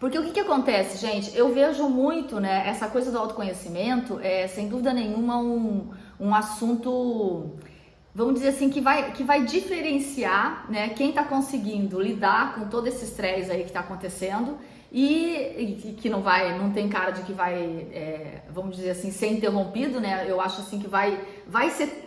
Porque o que acontece, gente? Eu vejo muito, né, essa coisa do autoconhecimento sem dúvida nenhuma, um assunto, vamos dizer assim, que vai diferenciar, né, quem está conseguindo lidar com todo esse estresse aí que está acontecendo e que não tem cara de que vai, vamos dizer assim, ser interrompido, né? Eu acho assim que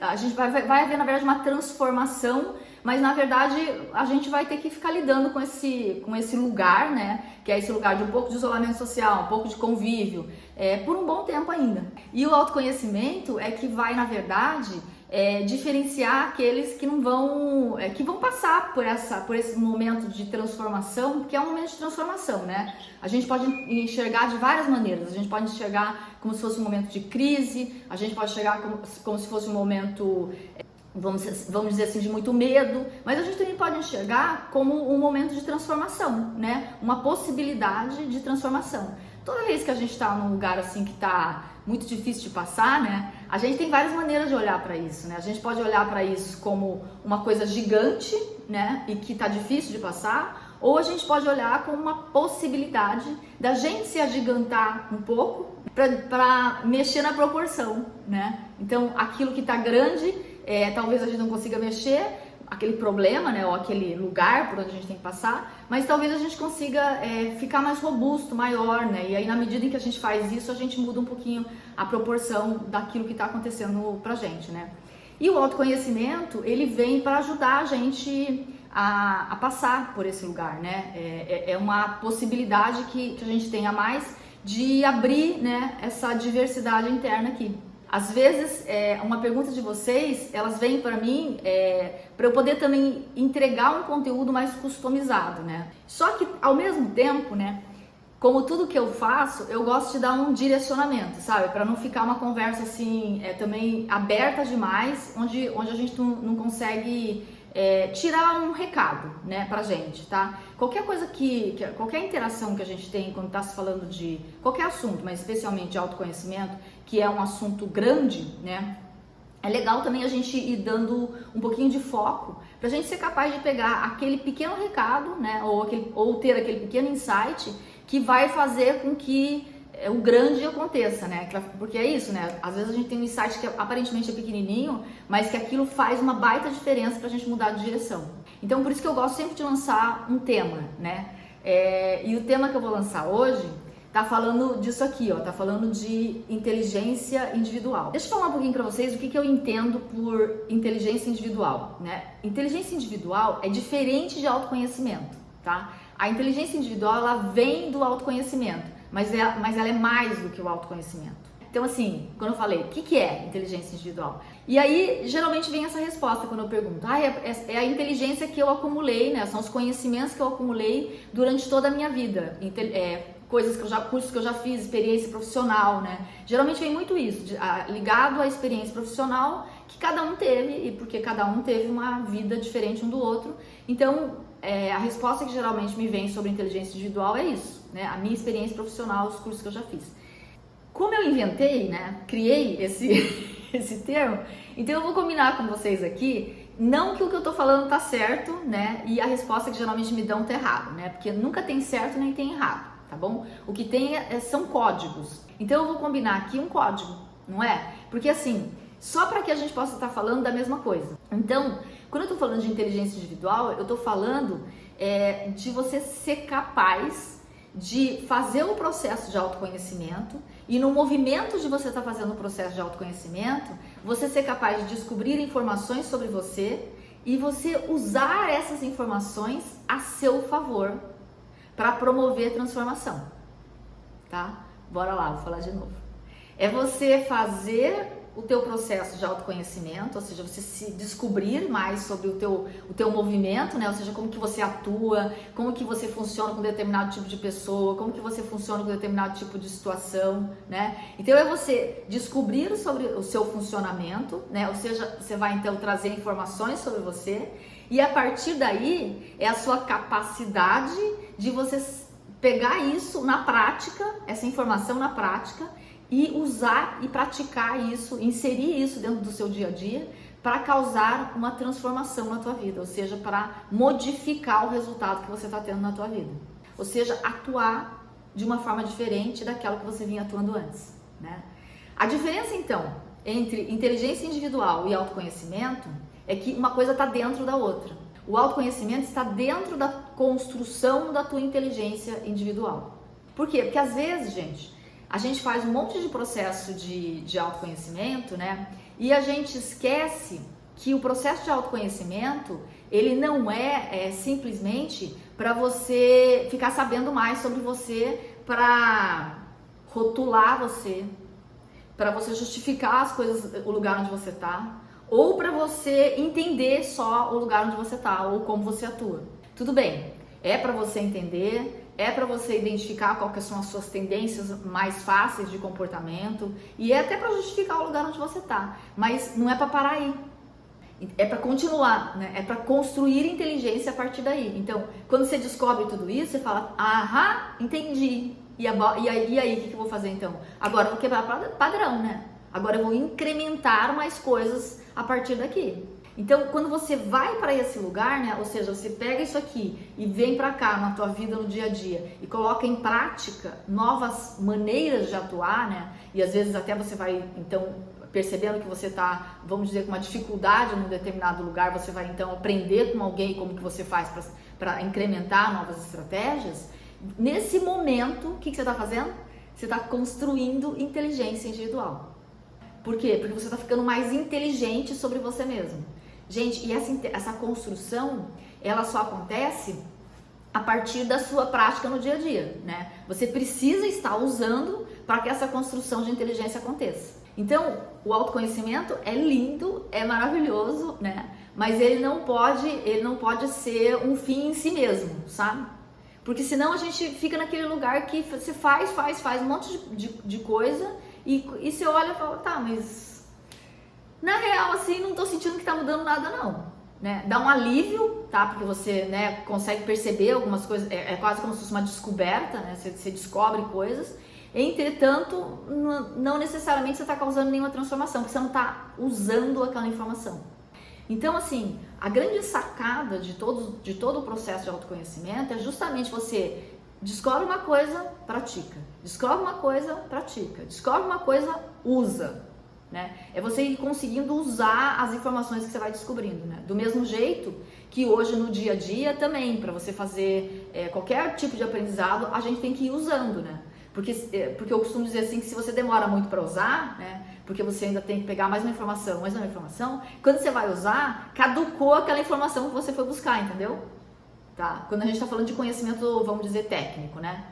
a gente vai haver, na verdade, uma transformação, mas na verdade a gente vai ter que ficar lidando com esse lugar, né? Que é esse lugar de um pouco de isolamento social, um pouco de convívio, por um bom tempo ainda. E o autoconhecimento é que vai, na verdade, diferenciar aqueles que não vão, que vão passar por esse momento de transformação, que é um momento de transformação, né? A gente pode enxergar de várias maneiras. A gente pode enxergar como se fosse um momento de crise, a gente pode enxergar como se fosse um momento, vamos dizer assim, de muito medo, mas a gente também pode enxergar como um momento de transformação, né? Uma possibilidade de transformação. Toda vez que a gente está num lugar assim que está muito difícil de passar, né? A gente tem várias maneiras de olhar para isso, né? A gente pode olhar para isso como uma coisa gigante, né? E que está difícil de passar, ou a gente pode olhar como uma possibilidade da gente se agigantar um pouco para mexer na proporção, né? Então, aquilo que está grande, talvez a gente não consiga mexer, aquele problema, né, ou aquele lugar por onde a gente tem que passar, mas talvez a gente consiga ficar mais robusto, maior, né, e aí na medida em que a gente faz isso, a gente muda um pouquinho a proporção daquilo que está acontecendo pra gente, né. E o autoconhecimento, ele vem para ajudar a gente a passar por esse lugar, né, é uma possibilidade que a gente tenha mais de abrir, né, essa diversidade interna aqui. Às vezes, uma pergunta de vocês, elas vêm para mim para eu poder também entregar um conteúdo mais customizado, né? Só que, ao mesmo tempo, né, como tudo que eu faço, eu gosto de dar um direcionamento, sabe? Para não ficar uma conversa assim, também aberta demais, onde a gente não consegue tirar um recado, né, pra gente, tá? Qualquer coisa qualquer interação que a gente tem quando tá se falando de qualquer assunto, mas especialmente de autoconhecimento, que é um assunto grande, né? É legal também a gente ir dando um pouquinho de foco pra gente ser capaz de pegar aquele pequeno recado, né, ou ter aquele pequeno insight que vai fazer com que o grande aconteça, né? Porque é isso, né? Às vezes a gente tem um insight que aparentemente é pequenininho, mas que aquilo faz uma baita diferença pra gente mudar de direção. Então, por isso que eu gosto sempre de lançar um tema, né? E o tema que eu vou lançar hoje tá falando disso aqui, ó, tá falando de inteligência individual. Deixa eu falar um pouquinho pra vocês o que eu entendo por inteligência individual, né? Inteligência individual é diferente de autoconhecimento, tá? A inteligência individual, ela vem do autoconhecimento, mas ela é mais do que o autoconhecimento. Então, assim, quando eu falei, o que é inteligência individual? E aí, geralmente vem essa resposta quando eu pergunto, é a inteligência que eu acumulei, né? São os conhecimentos que eu acumulei durante toda a minha vida. Cursos que eu já fiz, experiência profissional, né? Geralmente vem muito isso, ligado à experiência profissional que cada um teve, e porque cada um teve uma vida diferente um do outro. Então, a resposta que geralmente me vem sobre inteligência individual é isso, né? A minha experiência profissional, os cursos que eu já fiz. Como eu inventei, né? Criei esse termo, então eu vou combinar com vocês aqui, não que o que eu tô falando tá certo, né? E a resposta que geralmente me dão tá errado, né? Porque nunca tem certo nem tem errado, tá bom? O que tem são códigos. Então eu vou combinar aqui um código, não é? Porque assim, só para que a gente possa estar falando da mesma coisa. Então, quando eu tô falando de inteligência individual, eu tô falando de você ser capaz de fazer o processo de autoconhecimento e no movimento de você estar fazendo o processo de autoconhecimento, você ser capaz de descobrir informações sobre você e você usar essas informações a seu favor para promover transformação, tá? Bora lá, vou falar de novo. É você fazer o teu processo de autoconhecimento, ou seja, você se descobrir mais sobre o teu movimento, né? Ou seja, como que você atua, como que você funciona com determinado tipo de pessoa, como que você funciona com determinado tipo de situação, né? Então é você descobrir sobre o seu funcionamento, né? Ou seja, você vai então trazer informações sobre você e a partir daí é a sua capacidade de você pegar isso na prática, essa informação na prática, e usar e praticar isso, inserir isso dentro do seu dia a dia para causar uma transformação na tua vida, ou seja, para modificar o resultado que você está tendo na tua vida. Ou seja, atuar de uma forma diferente daquela que você vinha atuando antes, né? A diferença, então, entre inteligência individual e autoconhecimento é que uma coisa está dentro da outra. O autoconhecimento está dentro da construção da tua inteligência individual. Por quê? Porque às vezes, gente, a gente faz um monte de processo de autoconhecimento, né? E a gente esquece que o processo de autoconhecimento, ele não é simplesmente para você ficar sabendo mais sobre você, para rotular você, para você justificar as coisas, o lugar onde você está, ou para você entender só o lugar onde você está ou como você atua. Tudo bem, é para você entender, é para você identificar quais são as suas tendências mais fáceis de comportamento e é até para justificar o lugar onde você está, mas não é para parar aí. É para continuar, né? É para construir inteligência a partir daí. Então, quando você descobre tudo isso, você fala, aham, entendi. E aí, o que eu vou fazer então? Agora eu vou quebrar padrão, né? Agora eu vou incrementar mais coisas a partir daqui. Então, quando você vai para esse lugar, né? Ou seja, você pega isso aqui e vem para cá na tua vida no dia a dia e coloca em prática novas maneiras de atuar, né? E às vezes até você vai, então, percebendo que você está, vamos dizer, com uma dificuldade num determinado lugar, você vai então aprender com alguém como que você faz para incrementar novas estratégias. Nesse momento, o que você está fazendo? Você está construindo inteligência individual. Por quê? Porque você está ficando mais inteligente sobre você mesmo. Gente, e essa construção, ela só acontece a partir da sua prática no dia a dia, né? Você precisa estar usando para que essa construção de inteligência aconteça. Então, o autoconhecimento é lindo, é maravilhoso, né? Mas ele não pode ser um fim em si mesmo, sabe? Porque senão a gente fica naquele lugar que você faz um monte de coisa e você olha e fala, tá, mas na real, assim, não tô sentindo que tá mudando nada não, né? Dá um alívio, tá? Porque você, né, consegue perceber algumas coisas, é quase como se fosse uma descoberta, né? Você descobre coisas. Entretanto, não necessariamente você está causando nenhuma transformação, porque você não está usando aquela informação. Então, assim, a grande sacada de todo o processo de autoconhecimento é justamente você descobre uma coisa, pratica. Descobre uma coisa, pratica. Descobre uma coisa, usa. Né? É você ir conseguindo usar as informações que você vai descobrindo. Né? Do mesmo jeito que hoje no dia a dia também, para você fazer qualquer tipo de aprendizado, a gente tem que ir usando, né? Porque eu costumo dizer assim que se você demora muito para usar, né, porque você ainda tem que pegar mais uma informação, quando você vai usar, caducou aquela informação que você foi buscar, entendeu? Tá? Quando a gente está falando de conhecimento, vamos dizer, técnico, né?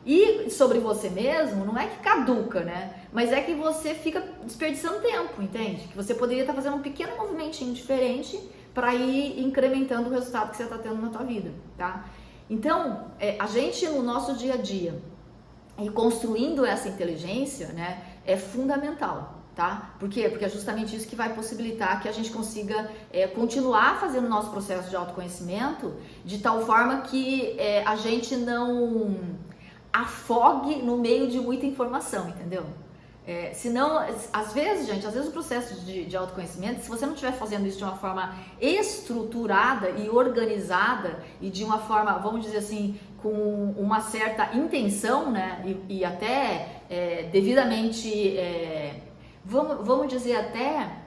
E sobre você mesmo, não é que caduca, né? Mas é que você fica desperdiçando tempo, entende? Que você poderia estar fazendo um pequeno movimentinho diferente para ir incrementando o resultado que você está tendo na tua vida, tá? Então, a gente no nosso dia a dia, e construindo essa inteligência, né, é fundamental, tá? Por quê? Porque é justamente isso que vai possibilitar que a gente consiga continuar fazendo o nosso processo de autoconhecimento de tal forma que a gente não afogue no meio de muita informação, entendeu? Senão, às vezes o processo de autoconhecimento, se você não estiver fazendo isso de uma forma estruturada e organizada e de uma forma, vamos dizer assim, com uma certa intenção, né, e até devidamente, vamos dizer até,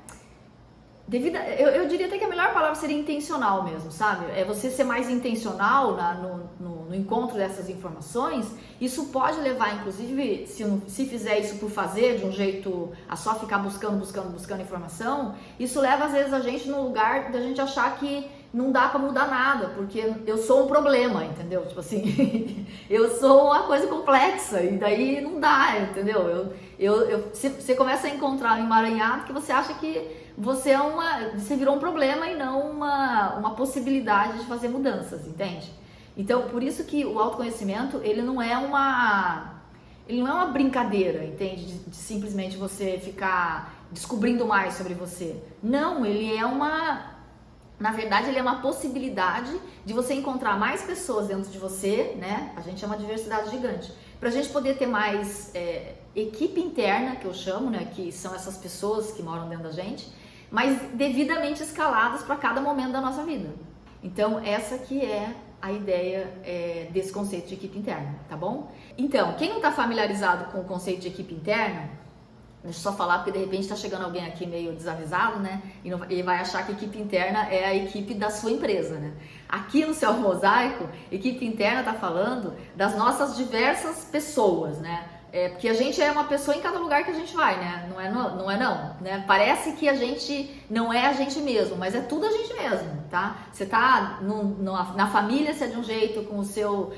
eu diria até que a melhor palavra seria intencional mesmo, sabe? É você ser mais intencional no encontro dessas informações. Isso pode levar, inclusive, se fizer isso por fazer, de um jeito a só ficar buscando informação, isso leva às vezes a gente no lugar da gente achar que não dá pra mudar nada, porque eu sou um problema, entendeu? Tipo assim, eu sou uma coisa complexa e daí não dá, entendeu? Você começa a encontrar um emaranhado que você acha que você virou um problema e não uma possibilidade de fazer mudanças, entende? Então, por isso que o autoconhecimento, ele não é uma brincadeira, entende? De simplesmente você ficar descobrindo mais sobre você. Não, na verdade, ele é uma possibilidade de você encontrar mais pessoas dentro de você, né? A gente é uma diversidade gigante. Pra gente poder ter mais equipe interna, que eu chamo, né? Que são essas pessoas que moram dentro da gente, mas devidamente escaladas para cada momento da nossa vida. Então, essa que é a ideia desse conceito de equipe interna, tá bom? Então, quem não está familiarizado com o conceito de equipe interna, deixa eu só falar, porque de repente está chegando alguém aqui meio desavisado, né? E vai achar que equipe interna é a equipe da sua empresa, né? Aqui no Céu Mosaico, equipe interna está falando das nossas diversas pessoas, né? Porque a gente é uma pessoa em cada lugar que a gente vai, né? Não é não, né? Parece que a gente não é a gente mesmo, mas é tudo a gente mesmo, tá? Você tá na família, você é de um jeito, com o seu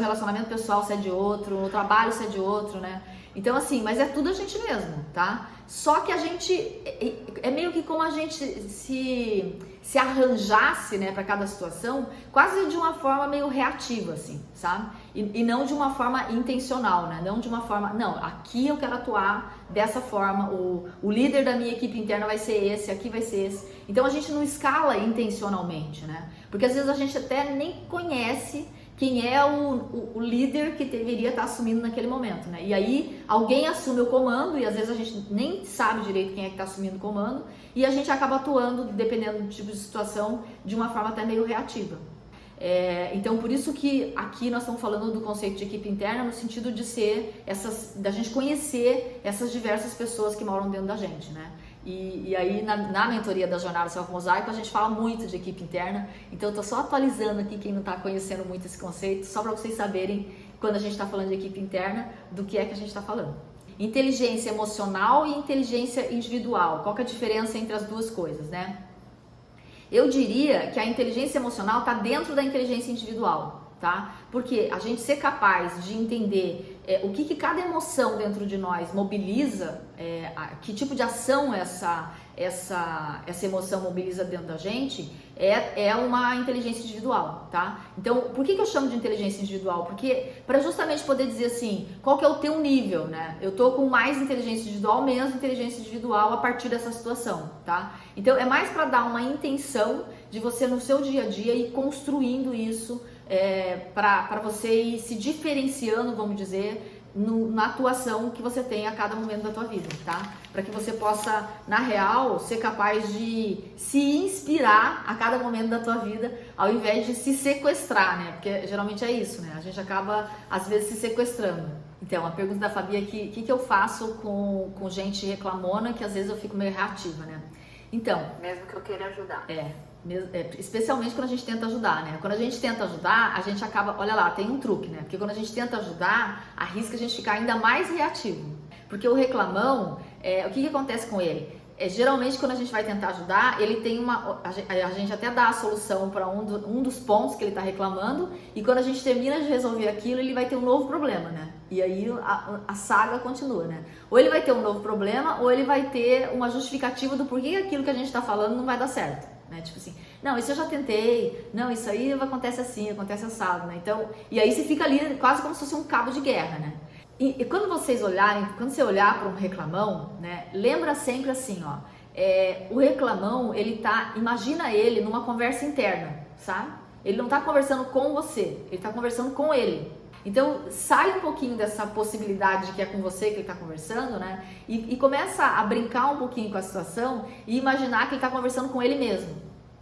relacionamento pessoal, você é de outro, no trabalho, você é de outro, né? Então, assim, mas é tudo a gente mesmo, tá? Só que a gente, é meio que como a gente se arranjasse, né, para cada situação, quase de uma forma meio reativa, assim, sabe? E não de uma forma intencional, né? Não de uma forma, não, aqui eu quero atuar dessa forma, o líder da minha equipe interna vai ser esse, aqui vai ser esse. Então, a gente não escala intencionalmente, né? Porque às vezes a gente até nem conhece quem é o líder que deveria estar assumindo naquele momento, né? E aí alguém assume o comando e às vezes a gente nem sabe direito quem é que está assumindo o comando e a gente acaba atuando, dependendo do tipo de situação, de uma forma até meio reativa. Então, por isso que aqui nós estamos falando do conceito de equipe interna no sentido de ser da gente conhecer essas diversas pessoas que moram dentro da gente, né? E aí na mentoria da Jornada Céu Mosaico a gente fala muito de equipe interna, então eu tô só atualizando aqui quem não está conhecendo muito esse conceito, só para vocês saberem quando a gente está falando de equipe interna, do que é que a gente está falando. Inteligência emocional e inteligência individual, qual que é a diferença entre as duas coisas, né? Eu diria que a inteligência emocional está dentro da inteligência individual, tá? Porque a gente ser capaz de entender o que cada emoção dentro de nós mobiliza, que tipo de ação essa emoção mobiliza dentro da gente, é uma inteligência individual, tá? Então, por que eu chamo de inteligência individual? Porque para justamente poder dizer assim, qual que é o teu nível, né? Eu tô com mais inteligência individual, menos inteligência individual a partir dessa situação, tá? Então, é mais para dar uma intenção de você no seu dia a dia ir construindo isso, para você ir se diferenciando, vamos dizer, na atuação que você tem a cada momento da tua vida, tá? Para que você possa, na real, ser capaz de se inspirar a cada momento da tua vida, ao invés de se sequestrar, né? Porque geralmente é isso, né? A gente acaba, às vezes, se sequestrando. Então, a pergunta da Fabi é que eu faço com gente reclamona, que às vezes eu fico meio reativa, né? Então... Mesmo que eu queira ajudar. Especialmente quando a gente tenta ajudar, né? Quando a gente tenta ajudar, a gente acaba, olha lá, tem um truque, né? Porque quando a gente tenta ajudar, arrisca a gente ficar ainda mais reativo. Porque o reclamão, o que acontece com ele? Geralmente quando a gente vai tentar ajudar, ele tem a gente até dá a solução para um dos pontos que ele está reclamando, e quando a gente termina de resolver aquilo, ele vai ter um novo problema, né? E aí a saga continua, né? Ou ele vai ter um novo problema, ou ele vai ter uma justificativa do porquê aquilo que a gente está falando não vai dar certo. Né? Tipo assim, não, isso eu já tentei, não, isso aí acontece assim, acontece assado, né? Então, e aí você fica ali quase como se fosse um cabo de guerra, né? E quando você olhar para um reclamão, né, lembra sempre assim, ó, o reclamão, imagina ele numa conversa interna, sabe? Ele não tá conversando com você, ele tá conversando com ele. Então, sai um pouquinho dessa possibilidade de que é com você que ele está conversando, né? E começa a brincar um pouquinho com a situação e imaginar que ele está conversando com ele mesmo,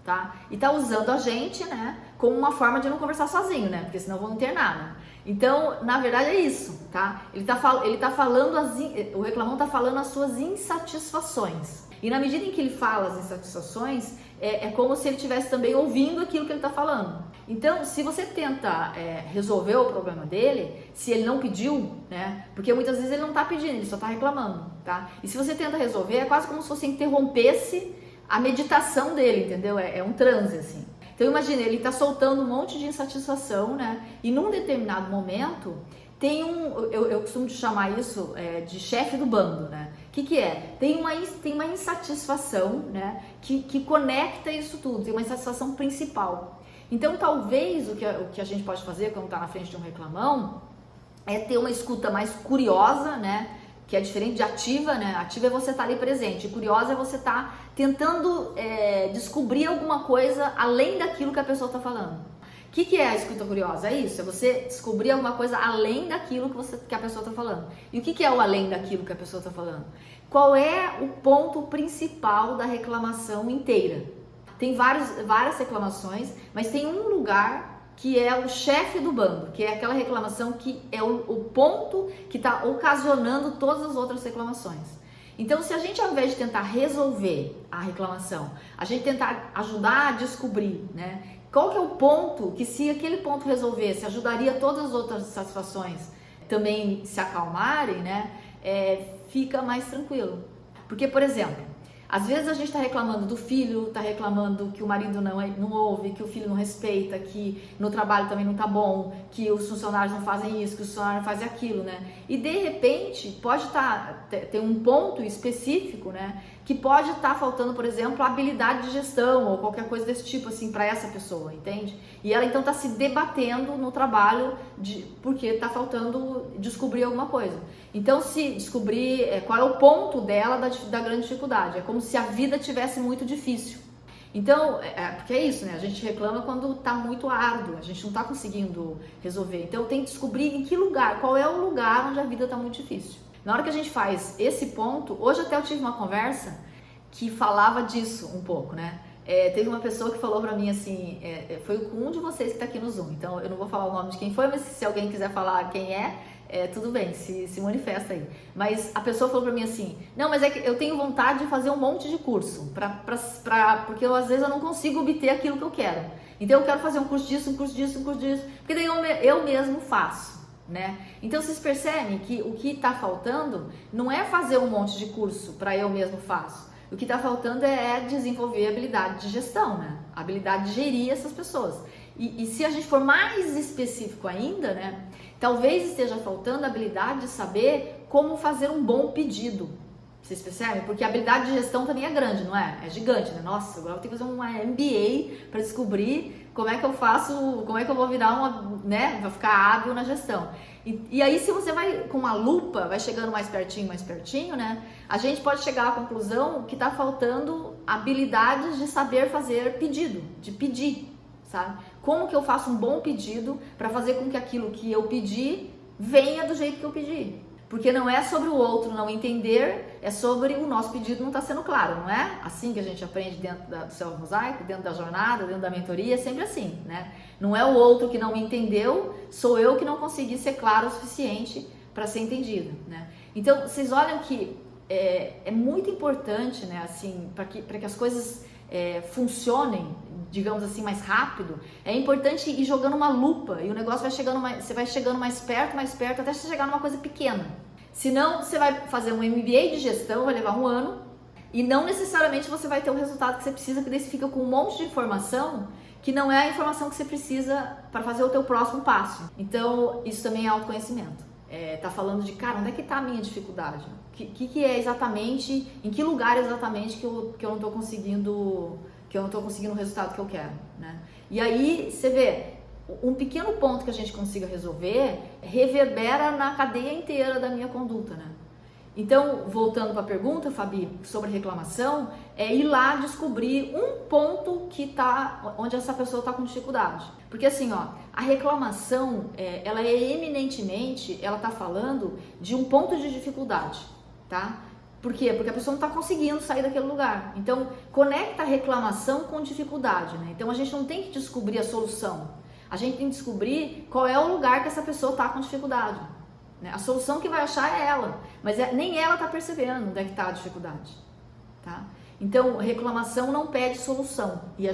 tá? E tá usando a gente, né, como uma forma de não conversar sozinho, né? Porque senão vão internar, né? Então, na verdade é isso, tá? O reclamão tá falando as suas insatisfações. E na medida em que ele fala as insatisfações, é como se ele estivesse também ouvindo aquilo que ele está falando. Então, se você tenta resolver o problema dele, se ele não pediu, né? Porque muitas vezes ele não está pedindo, ele só está reclamando, tá? E se você tenta resolver, é quase como se você interrompesse a meditação dele, entendeu? É um transe, assim. Então, imagina, ele está soltando um monte de insatisfação, né? E num determinado momento, tem eu costumo chamar isso de chefe do bando, né? O que é? Tem uma insatisfação, né? Que conecta isso tudo, tem uma insatisfação principal. Então, talvez o que a gente pode fazer quando está na frente de um reclamão é ter uma escuta mais curiosa, né? Que é diferente de ativa, né? Ativa é você estar ali presente, e curiosa é você estar tentando descobrir alguma coisa além daquilo que a pessoa está falando. O que é a escuta curiosa? É isso, é você descobrir alguma coisa além daquilo que a pessoa está falando. E o que é o além daquilo que a pessoa está falando? Qual é o ponto principal da reclamação inteira? Tem várias reclamações, mas tem um lugar que é o chefe do bando, que é aquela reclamação que é o ponto que está ocasionando todas as outras reclamações. Então, se a gente, ao invés de tentar resolver a reclamação, a gente tentar ajudar a descobrir, né, qual que é o ponto que, se aquele ponto resolvesse, ajudaria todas as outras satisfações também se acalmarem, né, fica mais tranquilo. Porque, por exemplo, às vezes a gente está reclamando do filho, está reclamando que o marido não ouve, que o filho não respeita, que no trabalho também não está bom, que os funcionários não fazem isso, que os funcionários não fazem aquilo, né? E de repente pode ter um ponto específico, né? Que pode estar faltando, por exemplo, a habilidade de gestão ou qualquer coisa desse tipo assim para essa pessoa, entende? E ela então está se debatendo no trabalho porque está faltando descobrir alguma coisa. Então, se descobrir qual é o ponto dela da grande dificuldade, é como se a vida tivesse muito difícil. Então, porque é isso, né? A gente reclama quando está muito árduo, a gente não está conseguindo resolver. Então, tem que descobrir em que lugar, qual é o lugar onde a vida está muito difícil. Na hora que a gente faz esse ponto, hoje até eu tive uma conversa que falava disso um pouco, né? Teve uma pessoa que falou pra mim assim, foi com um de vocês que tá aqui no Zoom, então eu não vou falar o nome de quem foi, mas se alguém quiser falar quem tudo bem, se manifesta aí. Mas a pessoa falou pra mim assim, não, mas é que eu tenho vontade de fazer um monte de curso, porque às vezes eu não consigo obter aquilo que eu quero. Então eu quero fazer um curso disso, um curso disso, um curso disso, porque daí eu mesmo faço. Né? Então vocês percebem que o que está faltando não é fazer um monte de curso para eu mesmo faço. O que está faltando é desenvolver a habilidade de gestão, né? A habilidade de gerir essas pessoas. E se a gente for mais específico ainda, né? Talvez esteja faltando a habilidade de saber como fazer um bom pedido. Vocês percebem? Porque a habilidade de gestão também é grande, não é? É gigante, né? Nossa, agora eu vou ter que fazer uma MBA para descobrir como é que eu faço, como é que eu vou virar né? Vai ficar hábil na gestão. E aí, se você vai com uma lupa, vai chegando mais pertinho, né? A gente pode chegar à conclusão que tá faltando habilidades de saber fazer pedido, de pedir, sabe? Como que eu faço um bom pedido para fazer com que aquilo que eu pedi venha do jeito que eu pedi? Porque não é sobre o outro não entender, é sobre o nosso pedido não estar sendo claro, não é? Assim que a gente aprende dentro do Céu Mosaico, dentro da jornada, dentro da mentoria, é sempre assim, né? Não é o outro que não me entendeu, sou eu que não consegui ser claro o suficiente para ser entendido, né? Então, vocês olham que é muito importante, né, assim, para que as coisas funcionem, digamos assim, mais rápido, é importante ir jogando uma lupa e o negócio vai chegando você vai chegando mais perto, até você chegar numa coisa pequena. Senão, você vai fazer um MBA de gestão, vai levar 1 ano, e não necessariamente você vai ter o resultado que você precisa, que daí você fica com um monte de informação que não é a informação que você precisa para fazer o teu próximo passo. Então, isso também é autoconhecimento. Tá falando de, cara, onde é que tá a minha dificuldade? Que é exatamente, em que lugar exatamente que eu não tô conseguindo o resultado que eu quero, né? E aí, você vê, um pequeno ponto que a gente consiga resolver reverbera na cadeia inteira da minha conduta, né? Então, voltando para a pergunta, Fabi, sobre reclamação, é ir lá descobrir um ponto onde essa pessoa está com dificuldade. Porque assim, ó, a reclamação, ela eminentemente, ela está falando de um ponto de dificuldade, tá? Por quê? Porque a pessoa não está conseguindo sair daquele lugar. Então, conecta a reclamação com dificuldade, né? Então, a gente não tem que descobrir a solução. A gente tem que descobrir qual é o lugar que essa pessoa está com dificuldade. A solução que vai achar é ela, mas nem ela está percebendo onde é que está a dificuldade, tá? Então, reclamação não pede solução e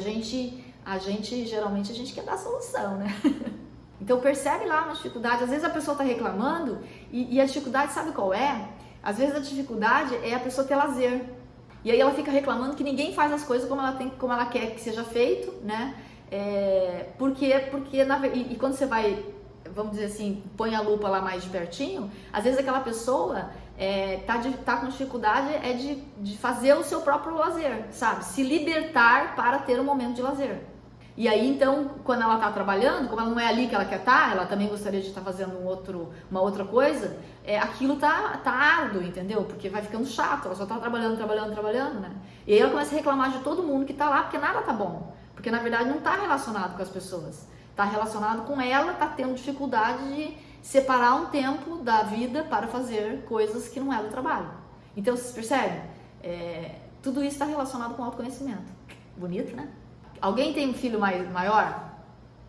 geralmente a gente quer dar solução, né? Então, percebe lá na dificuldade. Às vezes a pessoa está reclamando e a dificuldade, sabe qual é? Às vezes a dificuldade é a pessoa ter lazer e aí ela fica reclamando que ninguém faz as coisas como ela quer que seja feito, né? Porque quando você vai, vamos dizer assim, põe a lupa lá mais de pertinho, às vezes aquela pessoa tá com dificuldade de fazer o seu próprio lazer, sabe? Se libertar para ter um momento de lazer. E aí, então, quando ela tá trabalhando, como ela não é ali que ela quer estar, ela também gostaria de estar fazendo uma outra coisa, aquilo tá árduo, entendeu? Porque vai ficando chato, ela só tá trabalhando, né? E aí ela começa a reclamar de todo mundo que tá lá, porque nada tá bom. Porque, na verdade, não tá relacionado com as pessoas. Tá relacionado com ela, tá tendo dificuldade de separar um tempo da vida para fazer coisas que não é do trabalho. Então, vocês percebem? Tudo isso está relacionado com autoconhecimento. Bonito, né? Alguém tem um filho maior?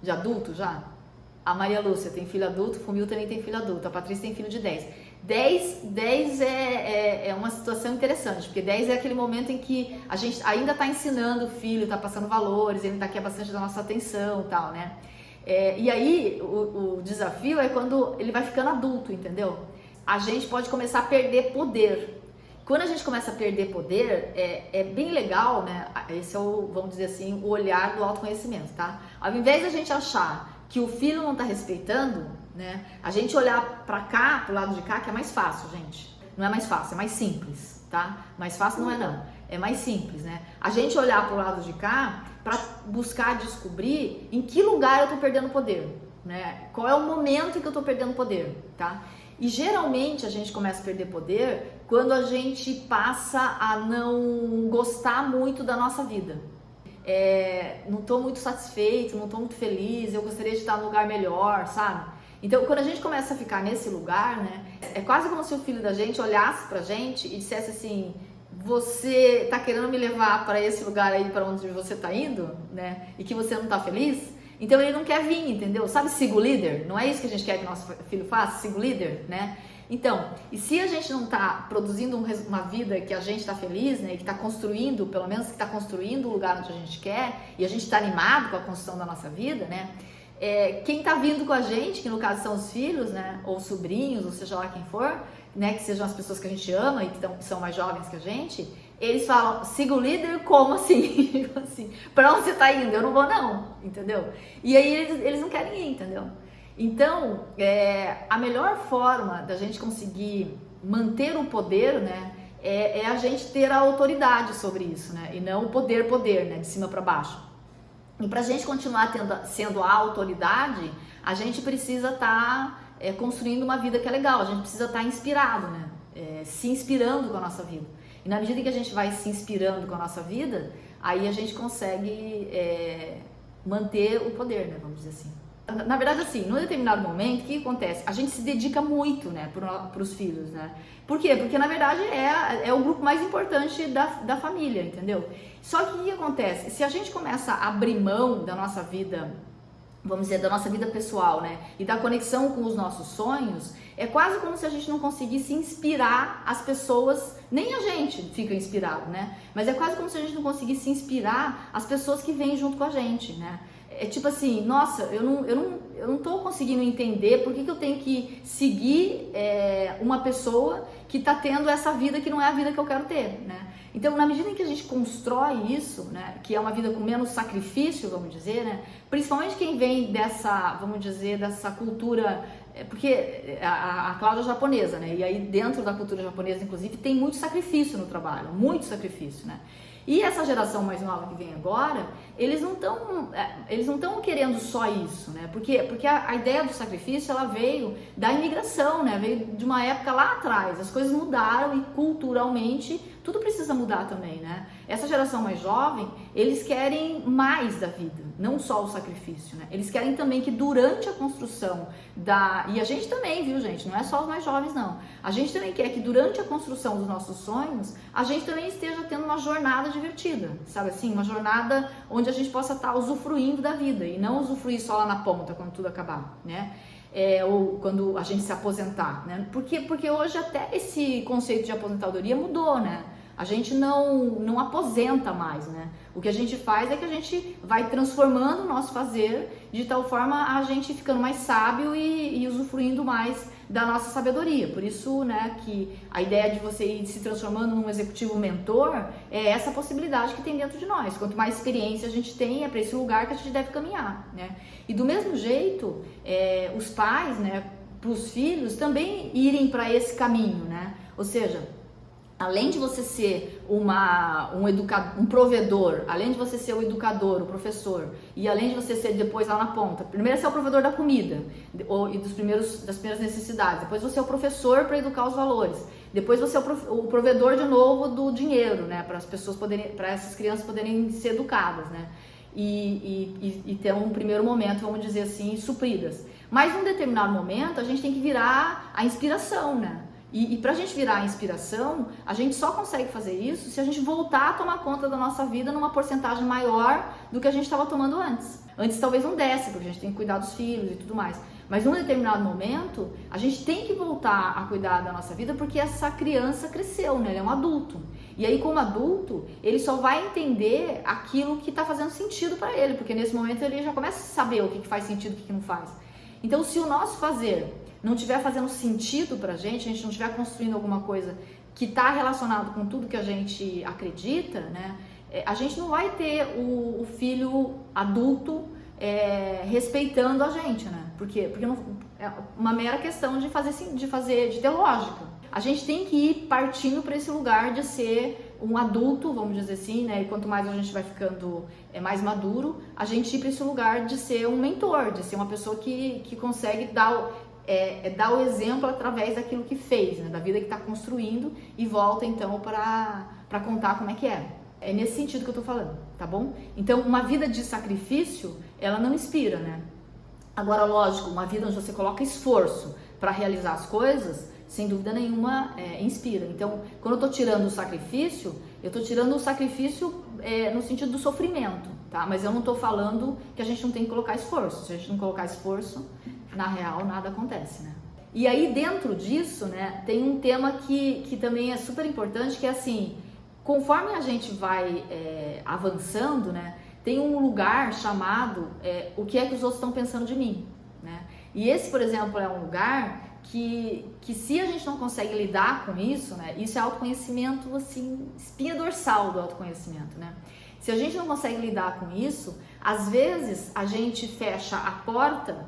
de adulto já? A Maria Lúcia tem filho adulto, o Fumil também tem filho adulto, a Patrícia tem filho de 10. 10 é uma situação interessante, porque 10 é aquele momento em que a gente ainda está ensinando o filho, está passando valores, ele quer bastante da nossa atenção e tal, né? E aí o desafio é quando ele vai ficando adulto, entendeu? A gente pode começar a perder poder. Quando a gente começa a perder poder, é bem legal, né? Esse é o, vamos dizer assim, o olhar do autoconhecimento, tá? Ao invés de a gente achar que o filho não está respeitando, né? A gente olhar para cá, pro lado de cá, que é mais fácil, gente. Não é mais fácil, é mais simples, tá? Mais fácil não é não, é mais simples, né? A gente olhar pro lado de cá para buscar descobrir em que lugar eu tô perdendo poder, né? Qual é o momento em que eu tô perdendo poder, tá? E geralmente a gente começa a perder poder quando a gente passa a não gostar muito da nossa vida. Não tô muito satisfeito, não tô muito feliz, eu gostaria de estar num lugar melhor, sabe? Então, quando a gente começa a ficar nesse lugar, né, é quase como se o filho da gente olhasse pra gente e dissesse assim: você tá querendo me levar para esse lugar aí para onde você tá indo, né, e que você não tá feliz? Então ele não quer vir, entendeu? Sabe, siga o líder? Não é isso que a gente quer que nosso filho faça? Siga o líder, né? Então, e se a gente não está produzindo uma vida que a gente está feliz, né, e que está construindo, pelo menos que está construindo o lugar onde a gente quer, e a gente está animado com a construção da nossa vida, né, quem está vindo com a gente, que no caso são os filhos, né, ou sobrinhos, ou seja lá quem for, né, que sejam as pessoas que a gente ama e que são mais jovens que a gente, eles falam: siga o líder, como assim? Assim, para onde você está indo? Eu não vou não, entendeu? E aí eles não querem ir, entendeu? Então, a melhor forma da gente conseguir manter o poder, né, é a gente ter a autoridade sobre isso, né, e não o poder, né, de cima para baixo. E para a gente continuar sendo a autoridade, a gente precisa estar construindo uma vida que é legal, a gente precisa estar inspirado, né, se inspirando com a nossa vida. E na medida que a gente vai se inspirando com a nossa vida, aí a gente consegue manter o poder, né, vamos dizer assim. Na verdade, assim, num determinado momento, o que acontece? A gente se dedica muito, né, para os filhos, né? Por quê? Porque, na verdade, é o grupo mais importante da família, entendeu? Só que o que acontece? Se a gente começa a abrir mão da nossa vida, vamos dizer, da nossa vida pessoal, né, e da conexão com os nossos sonhos, é quase como se a gente não conseguisse inspirar as pessoas, nem a gente fica inspirado, né? Mas é quase como se a gente não conseguisse inspirar as pessoas que vêm junto com a gente, né? É tipo assim: nossa, eu não tô conseguindo entender por que eu tenho que seguir uma pessoa que tá tendo essa vida que não é a vida que eu quero ter, né? Então, na medida em que a gente constrói isso, né, que é uma vida com menos sacrifício, vamos dizer, né, principalmente quem vem dessa, vamos dizer, dessa cultura, porque a Cláudia é japonesa, né, e aí dentro da cultura japonesa, inclusive, tem muito sacrifício no trabalho, muito sacrifício, né. E essa geração mais nova que vem agora, eles não estão querendo só isso, né? Porque a ideia do sacrifício, ela veio da imigração, né? Veio de uma época lá atrás. As coisas mudaram e culturalmente tudo precisa mudar também, né? Essa geração mais jovem, eles querem mais da vida, não só o sacrifício, né? Eles querem também que durante a construção e a gente também, viu, gente? Não é só os mais jovens, não. A gente também quer que durante a construção dos nossos sonhos, a gente também esteja tendo uma jornada divertida, sabe assim? Uma jornada onde a gente possa estar usufruindo da vida e não usufruir só lá na ponta, quando tudo acabar, né? Ou quando a gente se aposentar, né? Porque hoje até esse conceito de aposentadoria mudou, né? A gente não aposenta mais, né? O que a gente faz é que a gente vai transformando o nosso fazer de tal forma a gente ficando mais sábio e usufruindo mais da nossa sabedoria. Por isso, né, que a ideia de você ir se transformando num executivo mentor é essa possibilidade que tem dentro de nós. Quanto mais experiência a gente tem, é para esse lugar que a gente deve caminhar, né? E do mesmo jeito, os pais, né, para os filhos também irem para esse caminho, né? Ou seja, além de você ser um provedor, além de você ser o educador, o professor, e além de você ser depois lá na ponta, primeiro você é o provedor da comida e das primeiras necessidades, depois você é o professor para educar os valores, depois você é o provedor de novo do dinheiro, né, para essas crianças poderem ser educadas, né, e ter um primeiro momento, vamos dizer assim, supridas. Mas num determinado momento a gente tem que virar a inspiração, né? E para a gente virar inspiração, a gente só consegue fazer isso se a gente voltar a tomar conta da nossa vida numa porcentagem maior do que a gente estava tomando antes. Antes talvez não desse, porque a gente tem que cuidar dos filhos e tudo mais. Mas num determinado momento, a gente tem que voltar a cuidar da nossa vida porque essa criança cresceu, né? Ele é um adulto. E aí, como adulto, ele só vai entender aquilo que está fazendo sentido para ele, porque nesse momento ele já começa a saber o que faz sentido e o que não faz. Então, se o nosso fazer não estiver fazendo sentido pra gente, a gente não estiver construindo alguma coisa que está relacionado com tudo que a gente acredita, né? A gente não vai ter o filho adulto respeitando a gente, né? Por quê? Porque não, é uma mera questão de ter lógica. A gente tem que ir partindo para esse lugar de ser um adulto, vamos dizer assim, né? E quanto mais a gente vai ficando mais maduro, a gente ir para esse lugar de ser um mentor, de ser uma pessoa que consegue dar o exemplo através daquilo que fez, né? Da vida que está construindo e volta então para contar como é que é. É nesse sentido que eu tô falando, tá bom? Então, uma vida de sacrifício, ela não inspira, né? Agora, lógico, uma vida onde você coloca esforço para realizar as coisas, sem dúvida nenhuma, inspira. Então, quando eu tô tirando o sacrifício, eu tô tirando o sacrifício no sentido do sofrimento, tá? Mas eu não tô falando que a gente não tem que colocar esforço. Se a gente não colocar esforço, na real, nada acontece, né? E aí, dentro disso, né, tem um tema que também é super importante, que é assim, conforme a gente vai avançando, né, tem um lugar chamado o que é que os outros estão pensando de mim, né? E esse, por exemplo, é um lugar que se a gente não consegue lidar com isso, né, isso é autoconhecimento, assim, espinha dorsal do autoconhecimento, né? Se a gente não consegue lidar com isso, às vezes a gente fecha a porta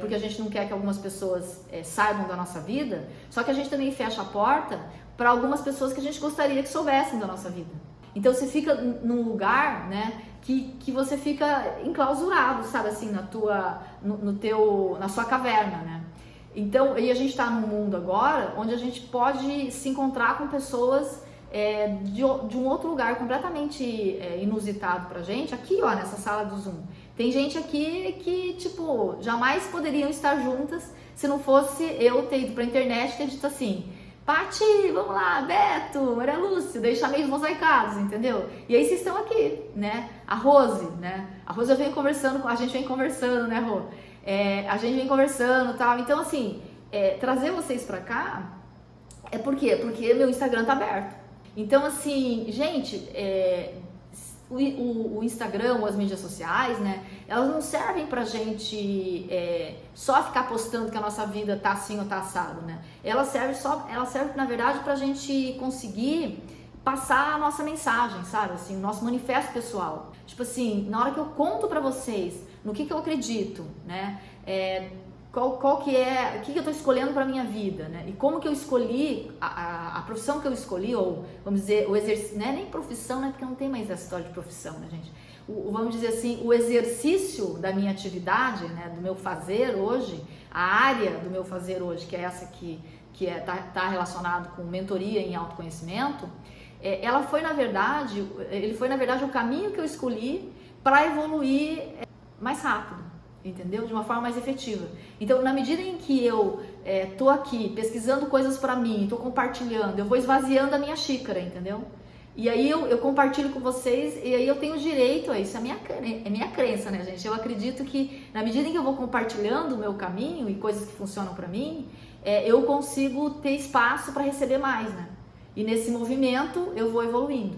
porque a gente não quer que algumas pessoas saibam da nossa vida, só que a gente também fecha a porta para algumas pessoas que a gente gostaria que soubessem da nossa vida. Então você fica num lugar, né, que você fica enclausurado, sabe, assim, na sua caverna, né? Então, e a gente está num mundo agora onde a gente pode se encontrar com pessoas de um outro lugar completamente inusitado pra gente, aqui, ó, nessa sala do Zoom. Tem gente aqui que, tipo, jamais poderiam estar juntas se não fosse eu ter ido pra internet e ter dito assim: Pati, vamos lá, Beto, Maria Lúcia, daí chamei os mosaicados, entendeu? E aí vocês estão aqui, né? A Rose, né? A Rose eu venho conversando, a gente vem conversando, né, Rô? A gente vem conversando e tal. Então, assim, trazer vocês pra cá por quê? Porque meu Instagram tá aberto. Então, assim, gente, o Instagram ou as mídias sociais, né, elas não servem pra gente só ficar postando que a nossa vida tá assim ou tá assado, né? Ela serve na verdade pra gente conseguir passar a nossa mensagem, sabe? Assim, o nosso manifesto pessoal. Tipo assim, na hora que eu conto pra vocês no que eu acredito, né? O que eu tô escolhendo pra minha vida, né? E como que eu escolhi, a profissão que eu escolhi, ou vamos dizer, o exercício, não é nem profissão, né? Porque não tem mais essa história de profissão, né, gente? Vamos dizer assim, o exercício da minha atividade, né? Do meu fazer hoje, a área do meu fazer hoje, que é essa que tá relacionado com mentoria em autoconhecimento, ele foi na verdade o caminho que eu escolhi para evoluir mais rápido, entendeu? De uma forma mais efetiva. Então, na medida em que eu tô aqui pesquisando coisas para mim, tô compartilhando, eu vou esvaziando a minha xícara, entendeu? E aí eu compartilho com vocês e aí eu tenho direito a isso, é minha crença, né, gente? Eu acredito que na medida em que eu vou compartilhando o meu caminho e coisas que funcionam para mim, eu consigo ter espaço para receber mais, né? E nesse movimento eu vou evoluindo.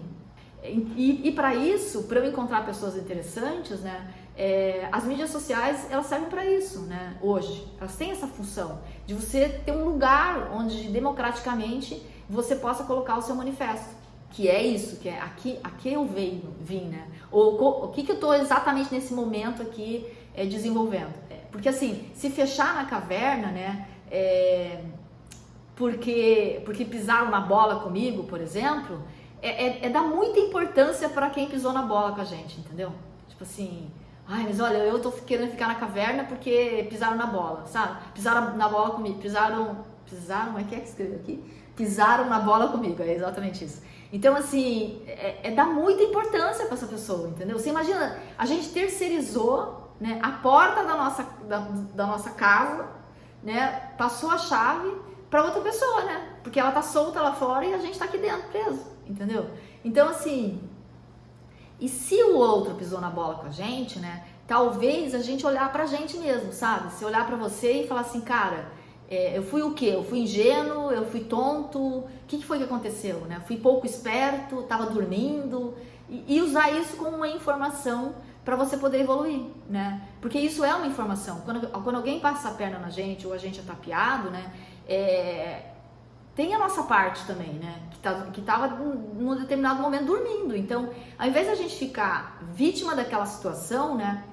E para isso, para eu encontrar pessoas interessantes, né? As mídias sociais, elas servem para isso, né? Hoje, elas têm essa função de você ter um lugar onde democraticamente você possa colocar o seu manifesto, que é isso, que é aqui eu vim, né? Ou o que eu estou exatamente nesse momento aqui desenvolvendo. Porque assim, se fechar na caverna, né? Porque pisaram na bola comigo, por exemplo, dar muita importância para quem pisou na bola com a gente, entendeu? Tipo assim, ai, mas olha, eu tô querendo ficar na caverna porque pisaram na bola, sabe? Pisaram na bola comigo, pisaram, como é que escreveu aqui? Pisaram na bola comigo, é exatamente isso. Então, assim, dar muita importância para essa pessoa, entendeu? Você imagina, a gente terceirizou, né, a porta da nossa casa, né, passou a chave para outra pessoa, né? Porque ela tá solta lá fora e a gente tá aqui dentro preso, entendeu? Então, assim, e se o outro pisou na bola com a gente, né? Talvez a gente olhar pra gente mesmo, sabe? Se olhar pra você e falar assim, cara, eu fui o quê? Eu fui ingênuo, eu fui tonto, o que foi que aconteceu, né? Fui pouco esperto, tava dormindo, e usar isso como uma informação para você poder evoluir, né? Porque isso é uma informação. Quando alguém passa a perna na gente ou a gente é tapeado, né? Tem a nossa parte também, né? Que tava num determinado momento dormindo. Então, ao invés de a gente ficar vítima daquela situação, né?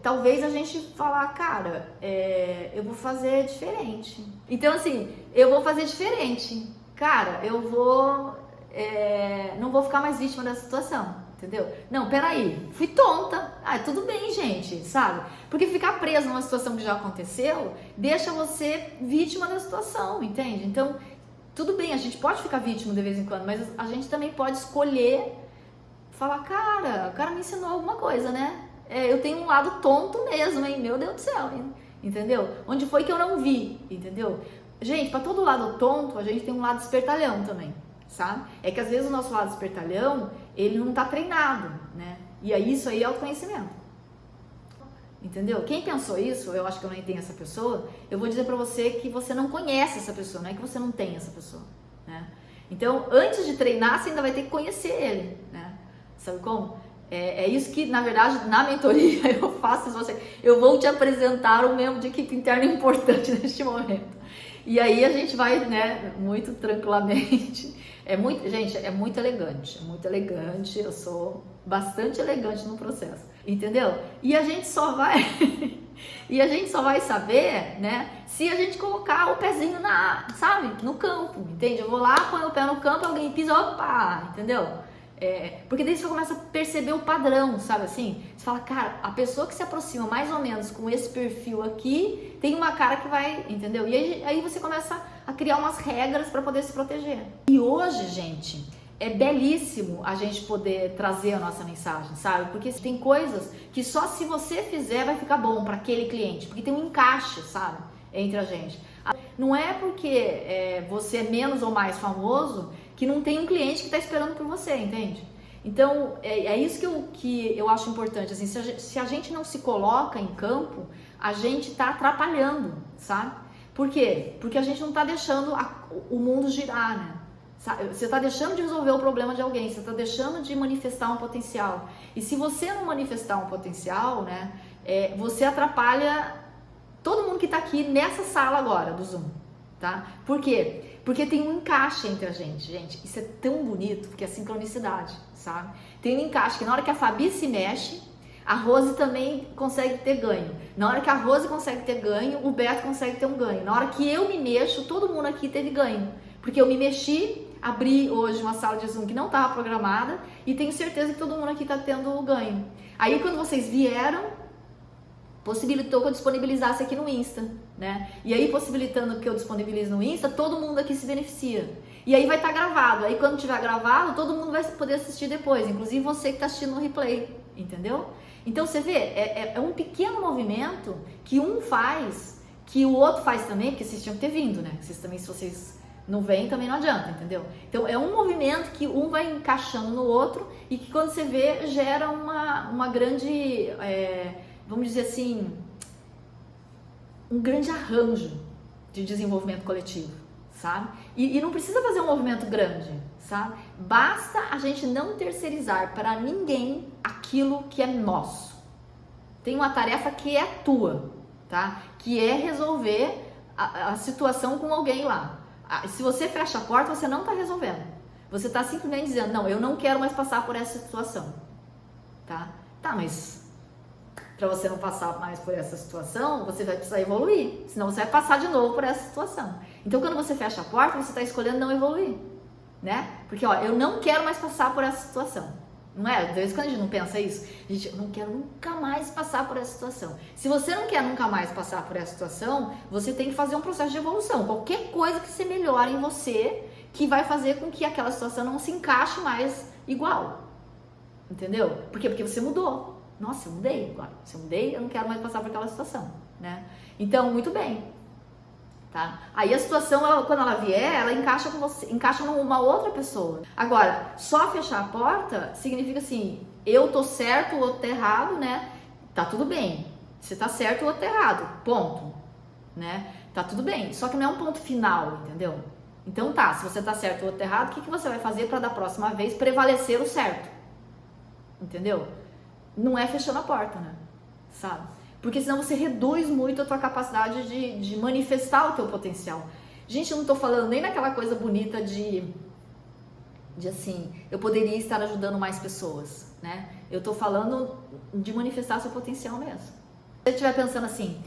Talvez a gente falar, cara, eu vou fazer diferente. Então, assim, eu vou fazer diferente. Cara, eu vou... não vou ficar mais vítima dessa situação. Entendeu? Não, peraí, fui tonta. Tudo bem, gente, sabe? Porque ficar preso numa situação que já aconteceu deixa você vítima da situação, entende? Então, tudo bem, a gente pode ficar vítima de vez em quando, mas a gente também pode escolher falar, cara, o cara me ensinou alguma coisa, né? Eu tenho um lado tonto mesmo, hein? Meu Deus do céu, hein? Entendeu? Onde foi que eu não vi, entendeu? Gente, para todo lado tonto, a gente tem um lado espertalhão também, sabe? É que às vezes o nosso lado espertalhão, ele não tá treinado, né? E aí isso aí é autoconhecimento. Entendeu? Quem pensou isso, eu acho que eu nem tenho essa pessoa, eu vou dizer pra você que você não conhece essa pessoa, não é que você não tem essa pessoa, né? Então, antes de treinar, você ainda vai ter que conhecer ele, né? Sabe como? É isso que, na verdade, na mentoria eu faço. Eu vou te apresentar um membro de equipe interna importante neste momento. E aí a gente vai, né, muito tranquilamente. Gente, é muito elegante. Eu sou bastante elegante no processo, entendeu? E a gente só vai saber, né, se a gente colocar o pezinho sabe, no campo, entende? Eu vou lá, ponho o pé no campo, alguém pisa, opa, entendeu? Porque daí você começa a perceber o padrão, sabe assim? Você fala, cara, a pessoa que se aproxima mais ou menos com esse perfil aqui, tem uma cara que vai, entendeu? E aí você começa a criar umas regras para poder se proteger. E hoje, gente, é belíssimo a gente poder trazer a nossa mensagem, sabe? Porque tem coisas que só se você fizer vai ficar bom para aquele cliente, porque tem um encaixe, sabe? Entre a gente. Não é porque você é menos ou mais famoso que não tem um cliente que está esperando por você, entende? Então, é isso que eu acho importante, assim, se a gente não se coloca em campo, a gente está atrapalhando, sabe? Por quê? Porque a gente não está deixando o mundo girar, né? Sabe? Você está deixando de resolver o problema de alguém, você está deixando de manifestar um potencial. E se você não manifestar um potencial, né, você atrapalha todo mundo que está aqui nessa sala agora do Zoom, tá? Por quê? Porque tem um encaixe entre a gente, isso é tão bonito, porque é sincronicidade, sabe? Tem um encaixe que na hora que a Fabi se mexe, a Rose também consegue ter ganho. Na hora que a Rose consegue ter ganho, o Beto consegue ter um ganho. Na hora que eu me mexo, todo mundo aqui teve ganho. Porque eu me mexi, abri hoje uma sala de Zoom que não estava programada e tenho certeza que todo mundo aqui está tendo ganho. Aí quando vocês vieram, possibilitou que eu disponibilizasse aqui no Insta, né? E aí, possibilitando que eu disponibilize no Insta, todo mundo aqui se beneficia. E aí vai estar gravado. Aí, quando tiver gravado, todo mundo vai poder assistir depois, inclusive você que está assistindo no replay, entendeu? Então, você vê, é um pequeno movimento que um faz, que o outro faz também, porque vocês tinham que ter vindo, né? Vocês também, se vocês não vêm, também não adianta, entendeu? Então, é um movimento que um vai encaixando no outro e que, quando você vê, gera uma grande... vamos dizer assim, um grande arranjo de desenvolvimento coletivo, sabe? E não precisa fazer um movimento grande, sabe? Basta a gente não terceirizar para ninguém aquilo que é nosso. Tem uma tarefa que é tua, tá? Que é resolver a situação com alguém lá. Se você fecha a porta, você não está resolvendo. Você está simplesmente dizendo, não, eu não quero mais passar por essa situação, tá? Tá, mas... para você não passar mais por essa situação, você vai precisar evoluir, senão você vai passar de novo por essa situação. Então, quando você fecha a porta, você está escolhendo não evoluir, né? Porque, ó, eu não quero mais passar por essa situação, não é? Às vezes, quando a gente não pensa isso, a gente, eu não quero nunca mais passar por essa situação. Se você não quer nunca mais passar por essa situação, você tem que fazer um processo de evolução. Qualquer coisa que você melhore em você, que vai fazer com que aquela situação não se encaixe mais igual, entendeu? Por quê? Porque você mudou. Nossa, eu mudei agora. Se eu mudei, eu não quero mais passar por aquela situação, né? Então, muito bem. tá? Aí a situação, quando ela vier, ela encaixa com você, encaixa numa outra pessoa. Agora, só fechar a porta significa assim, eu tô certo, o outro tá errado, né? Tá tudo bem. Você tá certo, o outro tá errado. Ponto, né? Tá tudo bem. Só que não é um ponto final, entendeu? Então tá, se você tá certo, o outro tá errado, o que você vai fazer para da próxima vez prevalecer o certo? Entendeu? Não é fechando a porta, né? Sabe? Porque senão você reduz muito a tua capacidade de manifestar o teu potencial. Gente, eu não tô falando nem naquela coisa bonita de assim, eu poderia estar ajudando mais pessoas, né? Eu tô falando de manifestar seu potencial mesmo. Se você estiver pensando assim,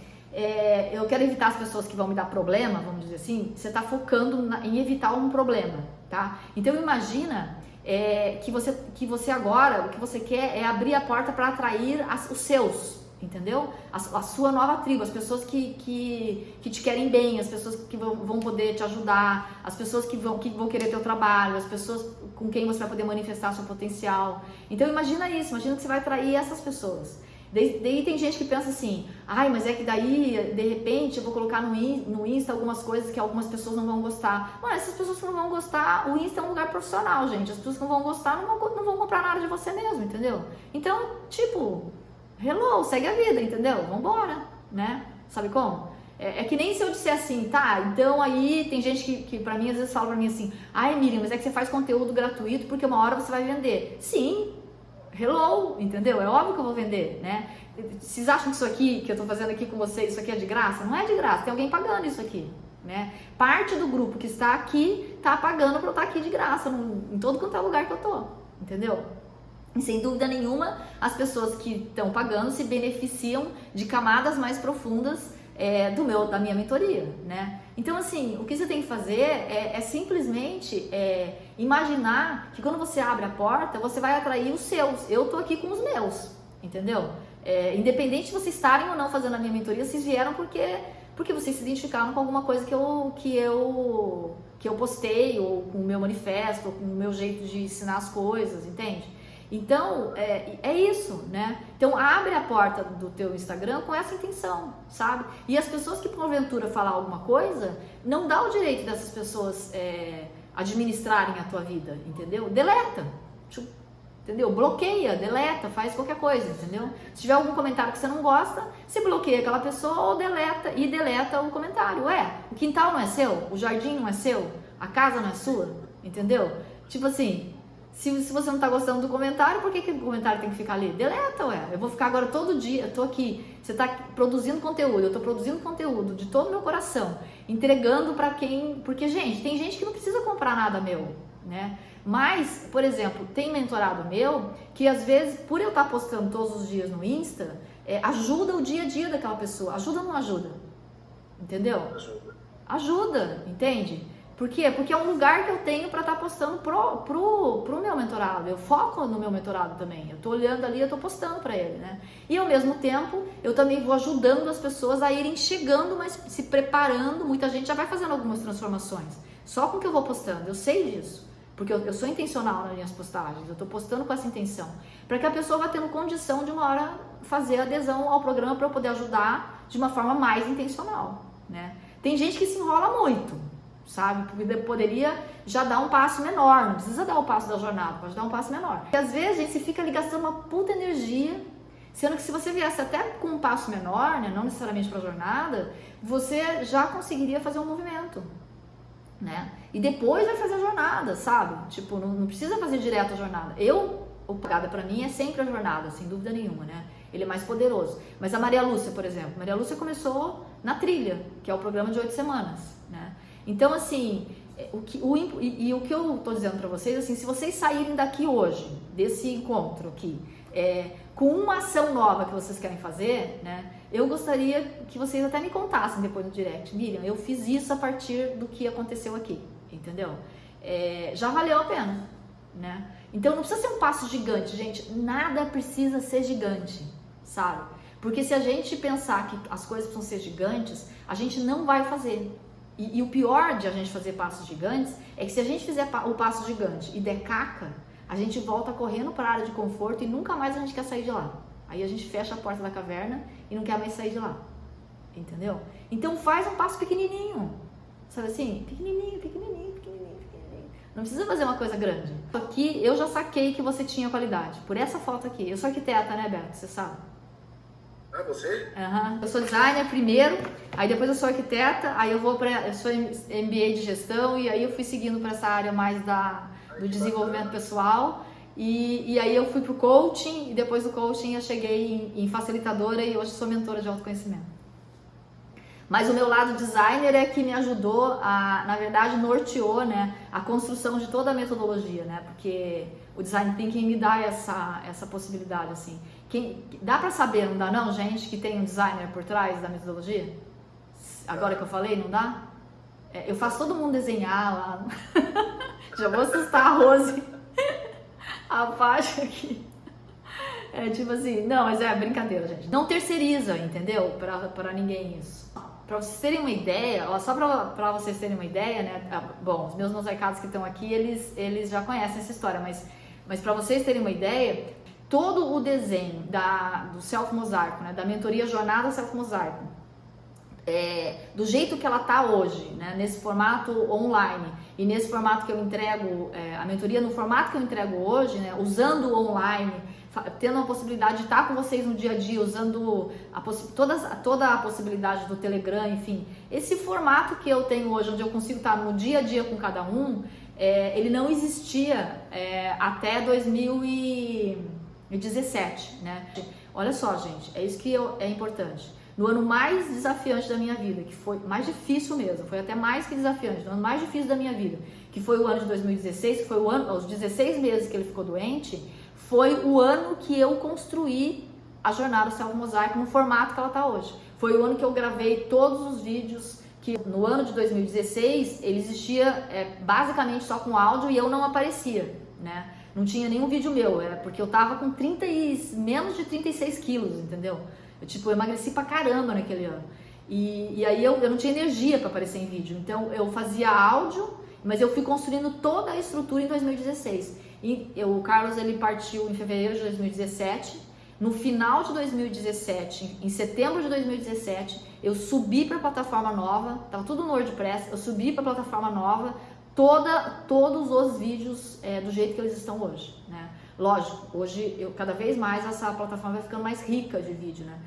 eu quero evitar as pessoas que vão me dar problema, vamos dizer assim, você tá focando em evitar um problema, tá? Então imagina que você agora, o que você quer é abrir a porta para atrair os seus, entendeu? A sua nova tribo, as pessoas que te querem bem, as pessoas que vão poder te ajudar, as pessoas que vão querer teu trabalho, as pessoas com quem você vai poder manifestar seu potencial. Então imagina isso, imagina que você vai atrair essas pessoas. Daí tem gente que pensa assim, ai, mas é que daí, de repente, eu vou colocar no Insta algumas coisas que algumas pessoas não vão gostar. Mano, essas pessoas que não vão gostar, o Insta é um lugar profissional, gente. As pessoas que não vão gostar não vão comprar nada de você mesmo, entendeu? Então, tipo, hello, segue a vida, entendeu? Vambora, né? Sabe como? É que nem se eu disser assim, tá, então aí tem gente que pra mim, às vezes fala pra mim assim, ai, Miriam, mas é que você faz conteúdo gratuito porque uma hora você vai vender. Sim, hello, entendeu? É óbvio que eu vou vender, né? Vocês acham que isso aqui, que eu tô fazendo aqui com vocês, isso aqui é de graça? Não é de graça, tem alguém pagando isso aqui, né? Parte do grupo que está aqui, tá pagando pra eu estar aqui de graça, em todo quanto é lugar que eu tô, entendeu? E sem dúvida nenhuma, as pessoas que estão pagando se beneficiam de camadas mais profundas da minha mentoria, né? Então, assim, o que você tem que fazer é simplesmente imaginar que quando você abre a porta, você vai atrair os seus. Eu tô aqui com os meus, entendeu? Independente de vocês estarem ou não fazendo a minha mentoria, vocês vieram porque vocês se identificaram com alguma coisa que eu postei, ou com o meu manifesto, ou com o meu jeito de ensinar as coisas, entende? Então, é isso, né? Então, abre a porta do teu Instagram com essa intenção, sabe? E as pessoas que, porventura, falar alguma coisa, não dá o direito dessas pessoas administrarem a tua vida, entendeu? Deleta, entendeu? Bloqueia, deleta, faz qualquer coisa, entendeu? Se tiver algum comentário que você não gosta, você bloqueia aquela pessoa ou deleta o comentário. O quintal não é seu? O jardim não é seu? A casa não é sua? Entendeu? Tipo assim... Se você não tá gostando do comentário, por que o comentário tem que ficar ali? Deleta, eu vou ficar agora todo dia, eu tô aqui, você tá produzindo conteúdo, eu tô produzindo conteúdo de todo o meu coração, entregando pra quem... Porque, gente, tem gente que não precisa comprar nada meu, né? Mas, por exemplo, tem mentorado meu que às vezes, por eu estar postando todos os dias no Insta, ajuda o dia a dia daquela pessoa. Ajuda ou não ajuda? Entendeu? Ajuda, entende? Por quê? Porque é um lugar que eu tenho para estar postando pro meu mentorado. Eu foco no meu mentorado também. Eu tô olhando ali, eu tô postando para ele, né? E ao mesmo tempo, eu também vou ajudando as pessoas a irem chegando, mas se preparando. Muita gente já vai fazendo algumas transformações. Só com o que eu vou postando. Eu sei disso. Porque eu sou intencional nas minhas postagens. Eu tô postando com essa intenção. Para que a pessoa vá tendo condição de uma hora fazer adesão ao programa para eu poder ajudar de uma forma mais intencional, né? Tem gente que se enrola muito, sabe? Porque poderia já dar um passo menor, não precisa dar o passo da jornada, pode dar um passo menor. Porque às vezes a gente fica ali gastando uma puta energia, sendo que se você viesse até com um passo menor, né, não necessariamente para a jornada, você já conseguiria fazer um movimento, né? E depois vai fazer a jornada, sabe? Tipo, não precisa fazer direto a jornada. O pagada para mim é sempre a jornada, sem dúvida nenhuma, né? Ele é mais poderoso. Mas a Maria Lúcia, por exemplo, Maria Lúcia começou na trilha, que é o programa de 8 semanas, né? Então, assim, o que eu tô dizendo para vocês, assim, se vocês saírem daqui hoje, desse encontro aqui, com uma ação nova que vocês querem fazer, né? Eu gostaria que vocês até me contassem depois no direct. Miriam, eu fiz isso a partir do que aconteceu aqui, entendeu? Já valeu a pena, né? Então não precisa ser um passo gigante, gente. Nada precisa ser gigante, sabe? Porque se a gente pensar que as coisas precisam ser gigantes, a gente não vai fazer. E o pior de a gente fazer passos gigantes é que se a gente fizer o passo gigante e der caca, a gente volta correndo para a área de conforto e nunca mais a gente quer sair de lá. Aí a gente fecha a porta da caverna e não quer mais sair de lá. entendeu? Então faz um passo pequenininho, sabe assim? Pequenininho, pequenininho, pequenininho, pequenininho. Não precisa fazer uma coisa grande. Aqui eu já saquei que você tinha qualidade, por essa foto aqui. Eu sou arquiteta, né, Beto? Você sabe? Ah, você? Uhum. Eu sou designer primeiro, aí depois eu sou arquiteta, aí eu sou MBA de gestão e aí eu fui seguindo para essa área mais do desenvolvimento pessoal e aí eu fui pro coaching e depois do coaching eu cheguei em facilitadora e hoje sou mentora de autoconhecimento. Mas o meu lado designer é que me ajudou na verdade, norteou, né, a construção de toda a metodologia, né, porque o Design Thinking me dá essa possibilidade, assim. Dá pra saber, não dá não, gente, que tem um designer por trás da metodologia? Agora que eu falei, não dá? Eu faço todo mundo desenhar lá. Já vou assustar a Rose. A parte aqui. É tipo assim, não, mas é brincadeira, gente. Não terceiriza, entendeu? Pra ninguém isso. Pra vocês terem uma ideia, ó, só pra vocês terem uma ideia, né? Bom, os meus mosaicados que estão aqui, eles já conhecem essa história, mas pra vocês terem uma ideia, todo o desenho do Self Mosaico, né? Da mentoria Jornada Self Mosaico, do jeito que ela tá hoje, né? Nesse formato online e nesse formato que eu entrego, a mentoria no formato que eu entrego hoje, né? Usando o online, tendo a possibilidade de estar com vocês no dia a dia, usando toda a possibilidade do Telegram, enfim. Esse formato que eu tenho hoje, onde eu consigo estar no dia a dia com cada um, ele não existia até 2017, né? Olha só, gente, é isso que é importante. No ano mais desafiante da minha vida, que foi mais difícil mesmo, foi até mais que desafiante, no ano mais difícil da minha vida, que foi o ano de 2016, que foi os 16 meses que ele ficou doente, foi o ano que eu construí a jornada Self Mosaico no formato que ela está hoje. Foi o ano que eu gravei todos os vídeos, que no ano de 2016 ele existia basicamente só com áudio e eu não aparecia, né? Não tinha nenhum vídeo meu, porque eu tava com menos de 36 quilos, entendeu? Eu emagreci pra caramba naquele ano. E aí eu não tinha energia para aparecer em vídeo, então eu fazia áudio, mas eu fui construindo toda a estrutura em 2016. O Carlos ele partiu em fevereiro de 2017. No final de 2017, em setembro de 2017, eu subi para a plataforma nova, tava tudo no WordPress, eu subi para a plataforma nova, todos os vídeos do jeito que eles estão hoje, né? Lógico, hoje cada vez mais essa plataforma vai ficando mais rica de vídeo, né?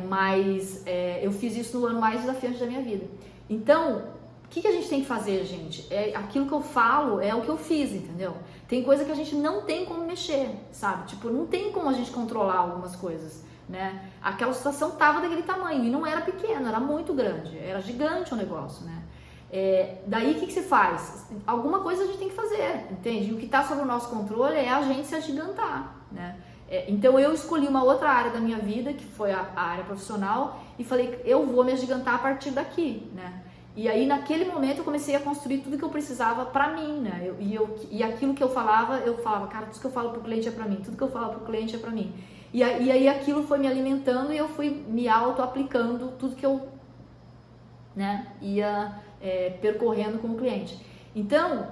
Mas eu fiz isso no ano mais desafiante da minha vida. Então, o que a gente tem que fazer, gente? Aquilo que eu falo é o que eu fiz, entendeu? Tem coisa que a gente não tem como mexer, sabe? Tipo, não tem como a gente controlar algumas coisas, né? Aquela situação tava daquele tamanho e não era pequena, era muito grande, era gigante o negócio, né? Daí o que se faz? Alguma coisa a gente tem que fazer, entende? E o que está sob o nosso controle é a gente se agigantar, né? Então eu escolhi uma outra área da minha vida, que foi a área profissional, e falei, eu vou me agigantar a partir daqui, né? E aí naquele momento eu comecei a construir tudo que eu precisava pra mim, né? E aquilo que eu falava, cara, tudo que eu falo pro cliente é pra mim, tudo que eu falo pro cliente é pra mim. E aí aquilo foi me alimentando e eu fui me auto-aplicando tudo que eu, né, ia percorrendo com o cliente. Então,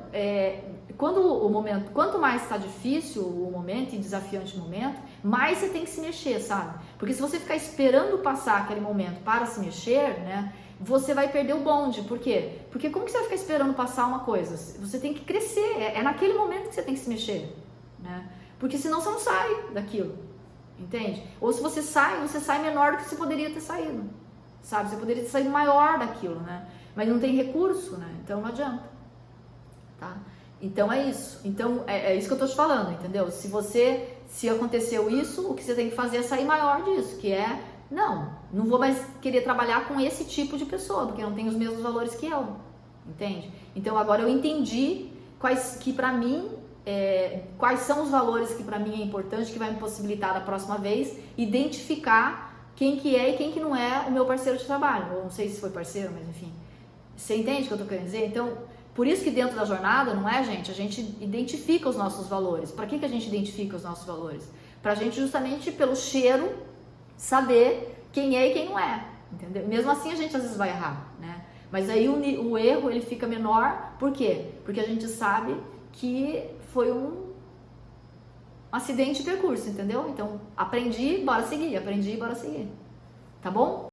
quanto mais está difícil o momento e desafiante o momento, mais você tem que se mexer, sabe? Porque se você ficar esperando passar aquele momento para se mexer, né, você vai perder o bonde. Por quê? Porque como que você vai ficar esperando passar uma coisa? Você tem que crescer, é naquele momento que você tem que se mexer, né? Porque senão você não sai daquilo, entende? Ou se você sai menor do que você poderia ter saído, sabe? Você poderia ter saído maior daquilo, né? Mas não tem recurso, né? Então não adianta, tá? Então é isso. Então é isso que eu tô te falando, entendeu? Se aconteceu isso, o que você tem que fazer é sair maior disso, que não vou mais querer trabalhar com esse tipo de pessoa, porque não tem os mesmos valores que eu, entende? Então agora eu entendi quais são os valores que para mim é importante, que vai me possibilitar da próxima vez identificar quem que é e quem que não é o meu parceiro de trabalho. Ou não sei se foi parceiro, mas enfim. Você entende o que eu tô querendo dizer? Então, por isso que dentro da jornada, não é, gente? A gente identifica os nossos valores. Para que a gente identifica os nossos valores? Pra gente justamente pelo cheiro saber quem é e quem não é, entendeu? Mesmo assim a gente às vezes vai errar, né? Mas aí o erro ele fica menor, por quê? Porque a gente sabe que foi um acidente de percurso, entendeu? Então, aprendi, bora seguir, tá bom?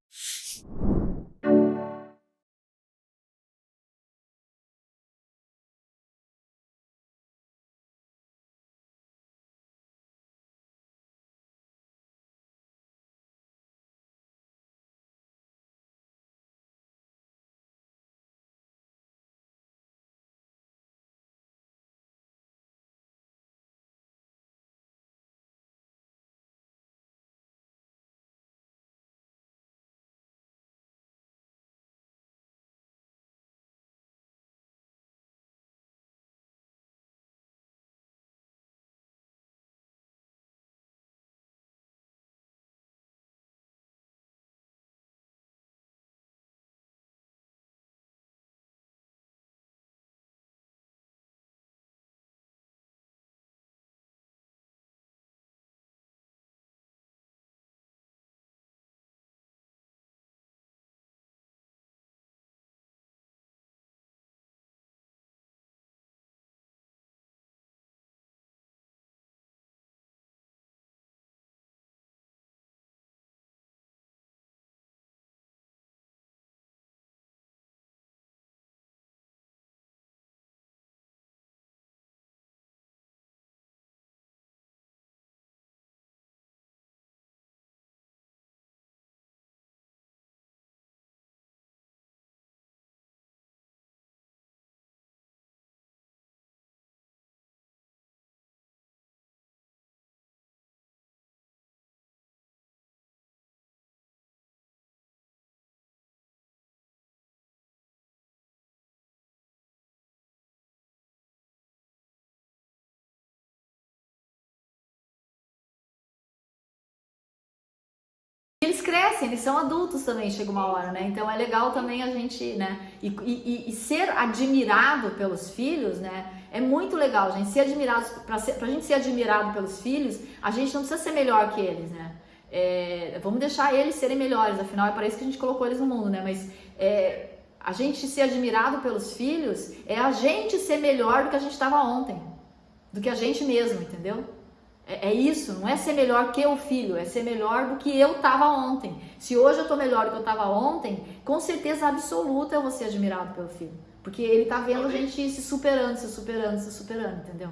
Eles crescem, eles são adultos também, chega uma hora, né? Então é legal também a gente, né? E ser admirado pelos filhos, né? É muito legal, gente. Ser admirados, pra gente ser admirado pelos filhos, a gente não precisa ser melhor que eles, né? Vamos deixar eles serem melhores, afinal é para isso que a gente colocou eles no mundo, né? Mas a gente ser admirado pelos filhos é a gente ser melhor do que a gente estava ontem, do que a gente mesmo, entendeu? É isso, não é ser melhor que o filho, é ser melhor do que eu estava ontem. Se hoje eu estou melhor do que eu estava ontem, com certeza absoluta eu vou ser admirado pelo filho. Porque ele está vendo a gente se superando, se superando, se superando, entendeu?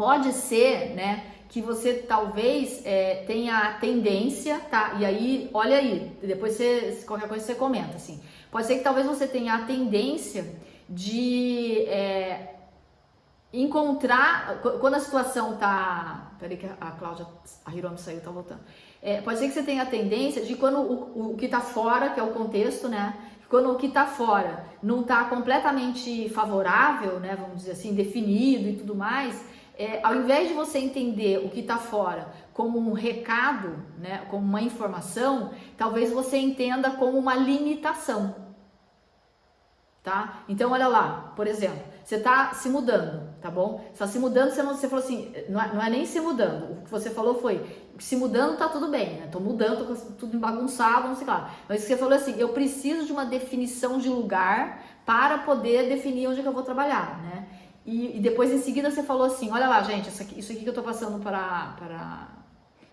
Pode ser, né, que você talvez tenha a tendência, tá? E aí, olha aí, depois qualquer coisa você comenta, assim. Pode ser que talvez você tenha a tendência de encontrar, quando a situação tá... Peraí que a Cláudia, a Hiromi saiu, tá voltando. Pode ser que você tenha a tendência de quando o que tá fora, que é o contexto, né? Quando o que tá fora não tá completamente favorável, né? Vamos dizer assim, definido e tudo mais, ao invés de você entender o que tá fora como um recado, né? Como uma informação, talvez você entenda como uma limitação, tá? Então, olha lá, por exemplo, você tá se mudando, tá bom? Você tá se mudando, você falou assim, não é nem se mudando, o que você falou foi, se mudando tá tudo bem, né? Tô mudando, tô tudo bagunçado, não sei lá. Mas você falou assim, eu preciso de uma definição de lugar para poder definir onde que eu vou trabalhar, né? E depois, em seguida, você falou assim, olha lá, gente, isso aqui que eu tô passando para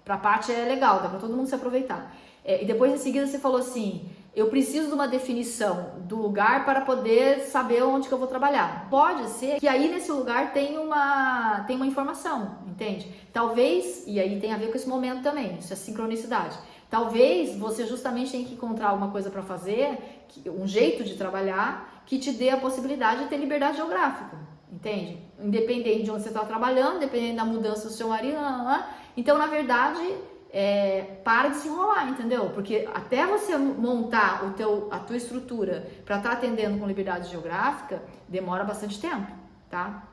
a parte é legal, dá para todo mundo se aproveitar. E depois, em seguida, você falou assim, eu preciso de uma definição do lugar para poder saber onde que eu vou trabalhar. Pode ser que aí nesse lugar tem uma informação, entende? Talvez, e aí tem a ver com esse momento também, isso é sincronicidade. Talvez você justamente tenha que encontrar alguma coisa para fazer, um jeito de trabalhar que te dê a possibilidade de ter liberdade geográfica, entende? Independente de onde você está trabalhando, independente da mudança do seu marido, então, na verdade, para de se enrolar, entendeu? Porque até você montar a tua estrutura para estar atendendo com liberdade geográfica, demora bastante tempo, tá?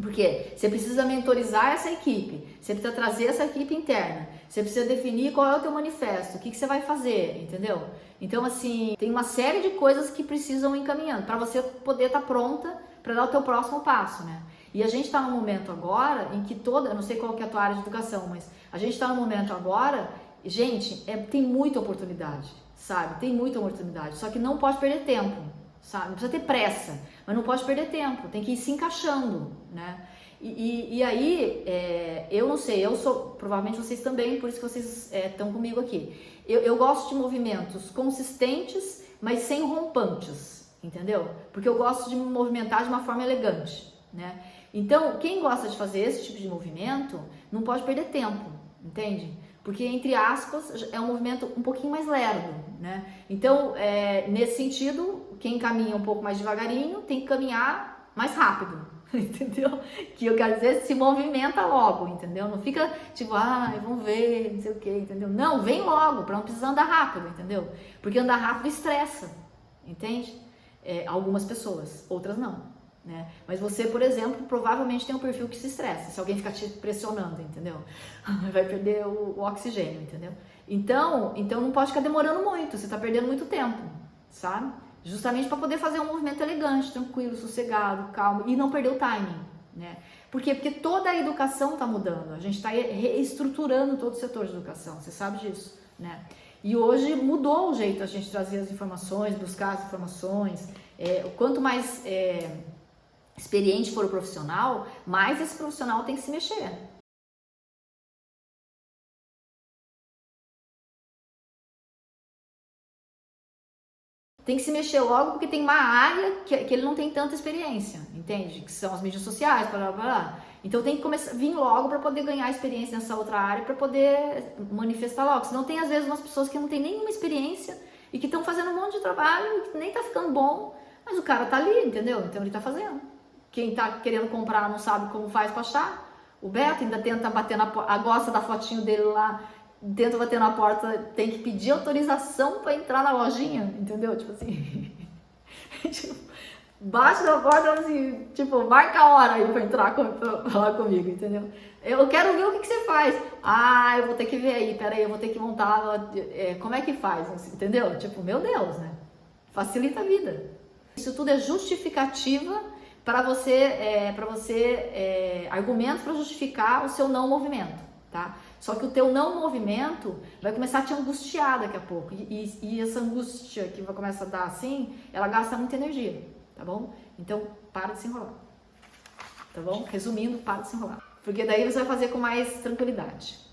Porque você precisa mentorizar essa equipe, você precisa trazer essa equipe interna, você precisa definir qual é o teu manifesto, o que você vai fazer, entendeu? Então, assim, tem uma série de coisas que precisam ir encaminhando para você poder estar pronta para dar o teu próximo passo, né? E a gente está num momento agora em que eu não sei qual que é a tua área de educação, mas a gente está num momento agora, gente, tem muita oportunidade, sabe? Tem muita oportunidade, só que não pode perder tempo, sabe? Não precisa ter pressa, mas não pode perder tempo, tem que ir se encaixando, né? E aí, eu não sei, provavelmente vocês também, por isso que vocês estão comigo aqui. Eu gosto de movimentos consistentes, mas sem rompantes, entendeu? Porque eu gosto de me movimentar de uma forma elegante, né? Então, quem gosta de fazer esse tipo de movimento, não pode perder tempo, entende? Porque, entre aspas, é um movimento um pouquinho mais lerdo, né? Então, nesse sentido, quem caminha um pouco mais devagarinho tem que caminhar mais rápido, entendeu? Que eu quero dizer, se movimenta logo, entendeu? Não fica tipo, vamos ver, não sei o que, entendeu? Não, vem logo, para não precisar andar rápido, entendeu? Porque andar rápido estressa, entende? Algumas pessoas, outras não. Né? Mas você, por exemplo, provavelmente tem um perfil que se estressa, se alguém ficar te pressionando, entendeu? Vai perder o oxigênio, entendeu? Então não pode ficar demorando muito, você está perdendo muito tempo, sabe? Justamente para poder fazer um movimento elegante, tranquilo, sossegado, calmo e não perder o timing, né? Por quê? Porque toda a educação está mudando, a gente está reestruturando todo o setor de educação, você sabe disso, né? E hoje mudou o jeito a gente trazer as informações, buscar as informações, quanto mais experiente for o profissional, mais esse profissional tem que se mexer. Tem que se mexer logo porque tem uma área que ele não tem tanta experiência, entende? Que são as mídias sociais, blá, blá, blá. Então tem que começar, vir logo para poder ganhar experiência nessa outra área, para poder manifestar logo. Senão tem às vezes umas pessoas que não têm nenhuma experiência e que estão fazendo um monte de trabalho, que nem tá ficando bom, mas o cara tá ali, entendeu? Então ele tá fazendo. Quem tá querendo comprar não sabe como faz para achar. O Beto ainda tenta bater na porta, gosta da fotinho dele lá, tenta bater na porta, tem que pedir autorização para entrar na lojinha, entendeu? Tipo assim, tipo, bate na porta assim, tipo, marca a hora aí para entrar pra falar comigo, entendeu? Eu quero ver o que você faz. Eu vou ter que ver aí, peraí, eu vou ter que montar, como é que faz, entendeu? Tipo, meu Deus, né? Facilita a vida. Isso tudo é justificativa para você, argumentos para justificar o seu não movimento, tá? Só que o teu não movimento vai começar a te angustiar daqui a pouco, e essa angústia que vai começar a dar assim, ela gasta muita energia, tá bom? Então, para de se enrolar, tá bom? Resumindo, para de se enrolar, porque daí você vai fazer com mais tranquilidade.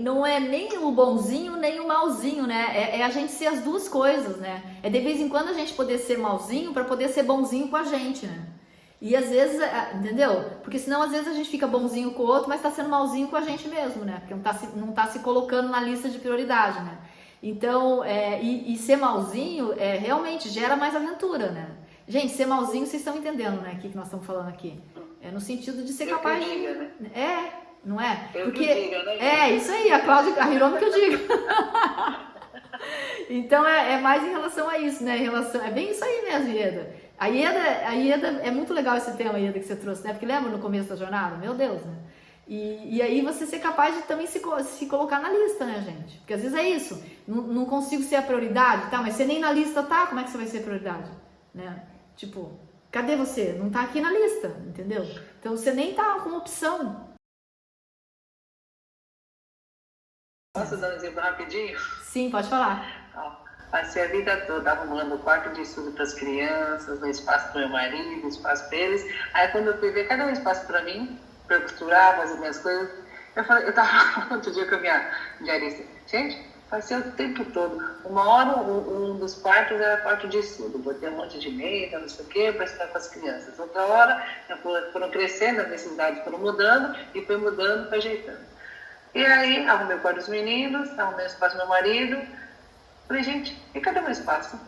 Não é nem o bonzinho nem o malzinho, né? É a gente ser as duas coisas, né? É de vez em quando a gente poder ser malzinho para poder ser bonzinho com a gente, né? E às vezes, entendeu? Porque senão às vezes a gente fica bonzinho com o outro, mas tá sendo malzinho com a gente mesmo, né? Porque não tá se colocando na lista de prioridade, né? Então, e ser malzinho realmente gera mais aventura, né? Gente, ser malzinho, vocês estão entendendo, né? O que nós estamos falando aqui? É no sentido de ser capaz de... né? Não é? Eu Porque que diga, né? isso aí, a Cláudia, a Hiromi que eu digo. Então é mais em relação a isso, né? É bem isso aí mesmo, Ieda. A Ieda é muito legal esse tema, Ieda, que você trouxe, né? Porque lembra no começo da jornada? Meu Deus, né? E aí você ser capaz de também se colocar na lista, né, gente? Porque às vezes é isso. Não consigo ser a prioridade, tá? Mas você nem na lista tá, como é que você vai ser prioridade? Né? Tipo, cadê você? Não tá aqui na lista, entendeu? Então você nem tá como opção. Posso dar um exemplo rapidinho? Sim, pode falar. Passei a vida toda arrumando o quarto de estudo para as crianças, um espaço para meu marido, um espaço para eles. Aí quando eu fui ver cada um espaço para mim, para eu costurar, fazer minhas coisas, eu tava outro dia com a minha diarista. Gente, passei o tempo todo. Uma hora um dos quartos era quarto de estudo. Botei um monte de mesa, não sei o quê, para estar com as crianças. Outra hora, foram crescendo, as necessidades foram mudando e foi mudando, foi ajeitando. E aí, arrumei o quarto dos meninos, arrumei o espaço do meu marido. Falei, gente, e cadê meu espaço?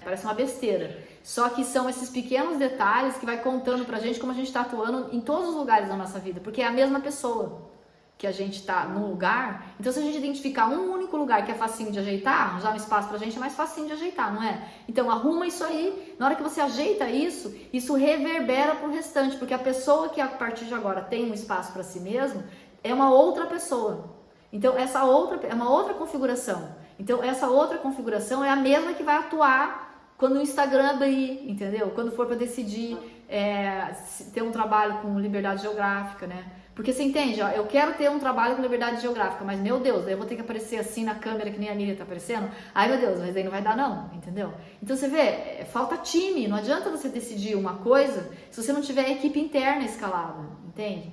Parece uma besteira. Só que são esses pequenos detalhes que vai contando pra gente como a gente tá atuando em todos os lugares da nossa vida. Porque é a mesma pessoa que a gente tá num lugar. Então, se a gente identificar um único lugar que é facinho de ajeitar, arranjar um espaço pra gente é mais facinho de ajeitar, não é? Então, arruma isso aí. Na hora que você ajeita isso, isso reverbera pro restante. Porque a pessoa que a partir de agora tem um espaço pra si mesmo é uma outra pessoa. Então, essa outra é uma outra configuração. Então, essa outra configuração é a mesma que vai atuar quando o Instagram abrir, entendeu? Quando for para decidir ter um trabalho com liberdade geográfica, né? Porque você entende, ó, eu quero ter um trabalho com liberdade geográfica, mas meu Deus, daí eu vou ter que aparecer assim na câmera que nem a Miriam tá aparecendo. Ai meu Deus, mas aí não vai dar não, entendeu? Então você vê, falta time, não adianta você decidir uma coisa se você não tiver a equipe interna escalada, entende?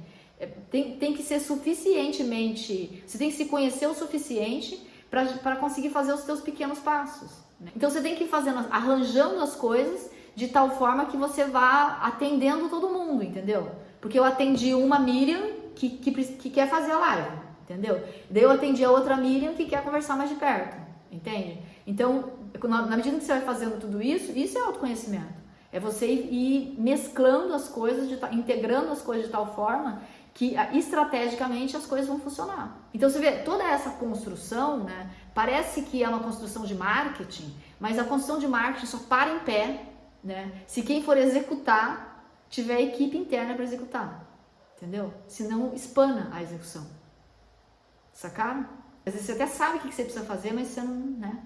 Tem que ser suficientemente, você tem que se conhecer o suficiente para conseguir fazer os seus pequenos passos, né? Então você tem que ir fazendo, arranjando as coisas de tal forma que você vá atendendo todo mundo, entendeu? Porque eu atendi uma Miriam que quer fazer a live, entendeu? Daí eu atendi a outra Miriam que quer conversar mais de perto, entende? Então, na medida que você vai fazendo tudo isso, isso é autoconhecimento. É você ir mesclando as coisas, integrando as coisas de tal forma que estrategicamente as coisas vão funcionar. Então você vê, toda essa construção, né, parece que é uma construção de marketing, mas a construção de marketing só para em pé, né, se quem for executar tiver equipe interna para executar, entendeu? Senão espana a execução. Sacaram? Às vezes você até sabe o que você precisa fazer, mas você não, né?